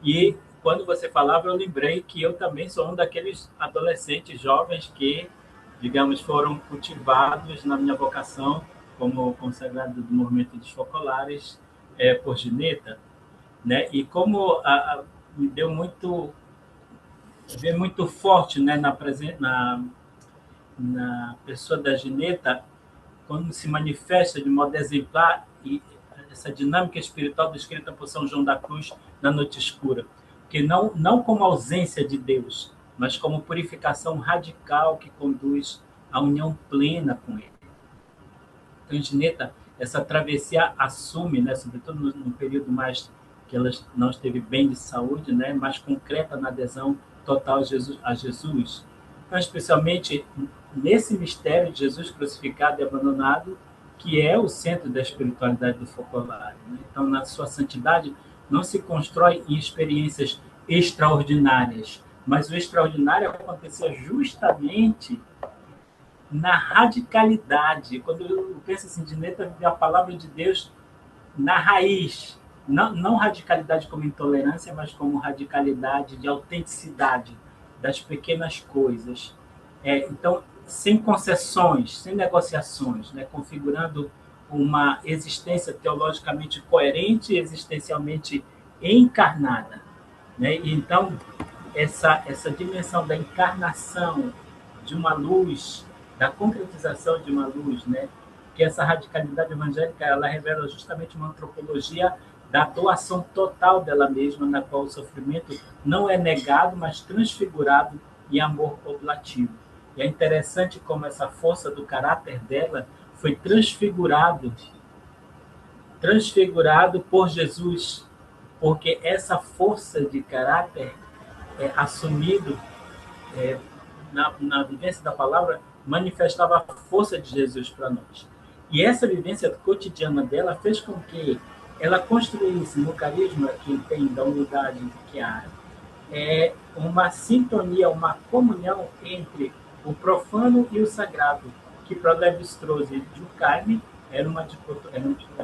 E quando você falava, eu lembrei que eu também sou um daqueles adolescentes jovens que, digamos, foram cultivados na minha vocação como consagrado do movimento dos focolares por Gineta, né? E como me deu muito forte, né, na pessoa da Gineta, quando se manifesta de modo exemplar e essa dinâmica espiritual descrita por São João da Cruz na noite escura, que não como ausência de Deus, mas como purificação radical que conduz à união plena com Ele. Então, Gineta, essa travessia assume, né, sobretudo no período mais que ela não esteve bem de saúde, né, mais concreta na adesão total a Jesus. Então, especialmente nesse mistério de Jesus crucificado e abandonado, que é o centro da espiritualidade do focolário. Né? Então, na sua santidade, não se constrói em experiências extraordinárias, mas o extraordinário acontecia justamente na radicalidade. Quando eu penso assim, de Neta viver a palavra de Deus na raiz, não radicalidade como intolerância, mas como radicalidade de autenticidade das pequenas coisas. Então, sem concessões, sem negociações, né? Configurando uma existência teologicamente coerente e existencialmente encarnada. Né? E, então, essa dimensão da encarnação de uma luz, da concretização de uma luz, né? Que essa radicalidade evangélica ela revela justamente uma antropologia da doação total dela mesma, na qual o sofrimento não é negado, mas transfigurado em amor oblativo. E é interessante como essa força do caráter dela foi transfigurado por Jesus, porque essa força de caráter assumido na vivência da palavra, manifestava a força de Jesus para nós. E essa vivência cotidiana dela fez com que ela construísse no carisma que tem da unidade que há uma sintonia, uma comunhão entre o profano e o sagrado, que para Lévi-Strauss e Durkheim eram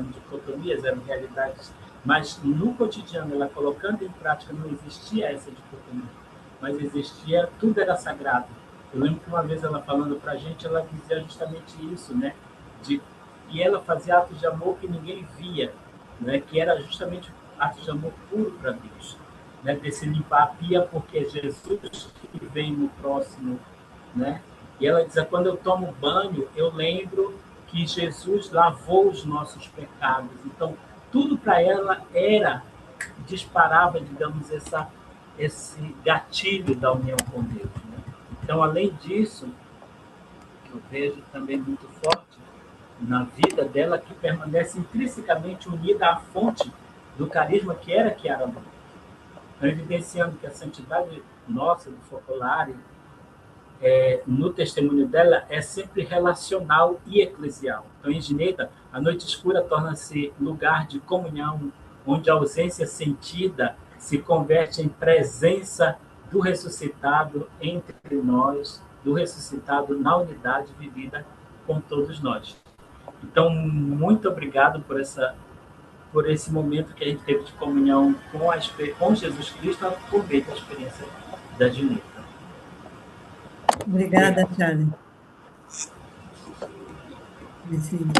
dicotomias, eram realidades, mas no cotidiano, ela colocando em prática, não existia essa dicotomia, mas existia, tudo era sagrado. Eu lembro que uma vez ela falando para a gente, ela dizia justamente isso, né? E ela fazia atos de amor que ninguém via, né? Que era justamente atos de amor puro para Deus, né? Desse limpar a pia, porque é Jesus que vem no próximo, né? E ela dizia, quando eu tomo banho, eu lembro que Jesus lavou os nossos pecados. Então, tudo para ela disparava, digamos, esse gatilho da união com Deus. Né? Então, além disso, que eu vejo também muito forte na vida dela, que permanece intrinsecamente unida à fonte do carisma que era Chiara Luz. Então, evidenciando que a santidade nossa, do Focolare, no testemunho dela, é sempre relacional e eclesial. Então, em Gineta, a noite escura torna-se lugar de comunhão, onde a ausência sentida se converte em presença do ressuscitado entre nós, do ressuscitado na unidade vivida com todos nós. Então, muito obrigado por esse momento que a gente teve de comunhão com Jesus Cristo por meio da experiência da Gineta. Obrigada, Obrigado. Charlie. Sim.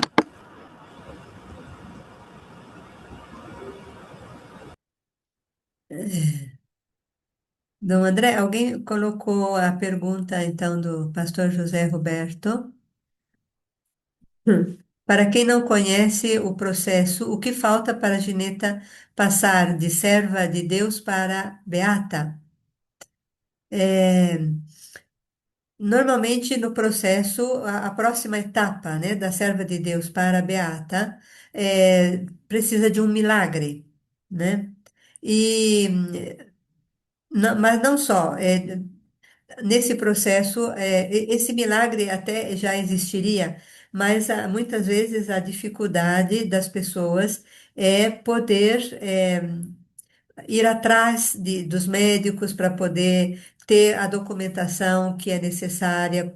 Dom André, alguém colocou a pergunta, então, do pastor José Roberto. Para quem não conhece o processo, o que falta para a Gineta passar de serva de Deus para beata? Normalmente, no processo, a próxima etapa, né, da serva de Deus para a beata, precisa de um milagre, né? E, mas não só, nesse processo, esse milagre até já existiria, mas muitas vezes a dificuldade das pessoas é poder ir atrás dos médicos para poder ter a documentação que é necessária,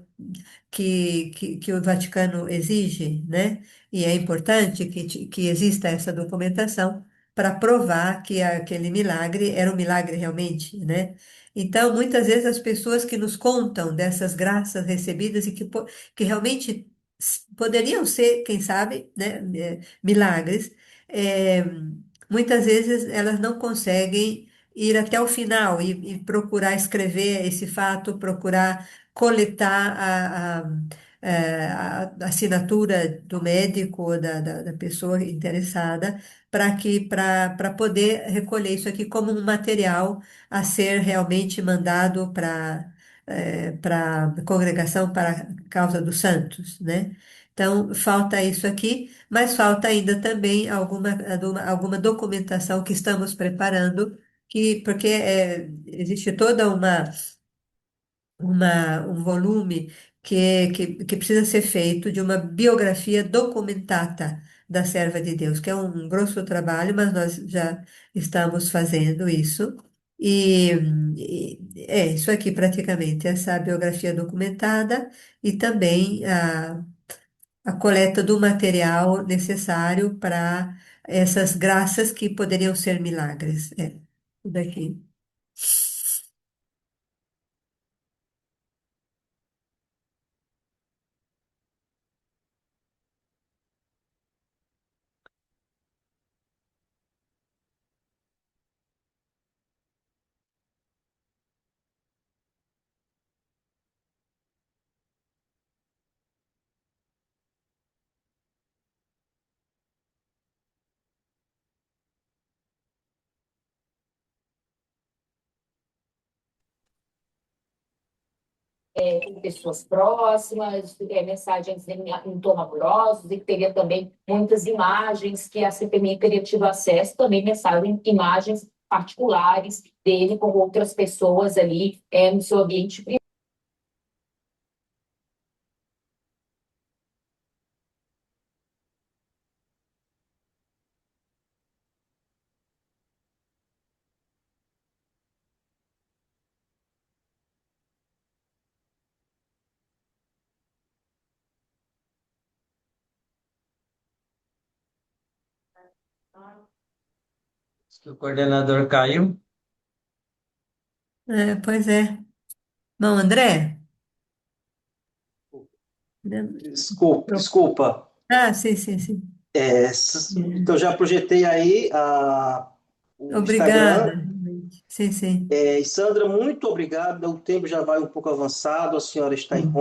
que o Vaticano exige, né? E é importante que exista essa documentação para provar que aquele milagre era um milagre realmente, né? Então, muitas vezes as pessoas que nos contam dessas graças recebidas e que realmente poderiam ser, quem sabe, né, milagres, é, muitas vezes elas não conseguem ir até o final e procurar escrever esse fato, procurar coletar a assinatura do médico ou da pessoa interessada para poder recolher isso aqui como um material a ser realmente mandado para a congregação para a causa dos santos, né? Então, falta isso aqui, mas falta ainda também alguma documentação que estamos preparando, porque existe toda um volume que precisa ser feito de uma biografia documentada da serva de Deus, que é um grosso trabalho, mas nós já estamos fazendo isso. É isso aqui praticamente, essa biografia documentada e também a coleta do material necessário para essas graças que poderiam ser milagres. Tudo daqui. Com pessoas próximas, mensagens em tom amorosos, e que teria também muitas imagens que a CPMI teria tido acesso, também mensagens, imagens particulares dele com outras pessoas ali no seu ambiente privado. Acho que o coordenador caiu. Pois é. Bom, André? Desculpa. Sim, sim, sim. Então, já projetei aí o Obrigada, Instagram. realmente. Sim, sim. E Sandra, muito obrigado. O tempo já vai um pouco avançado, a senhora está em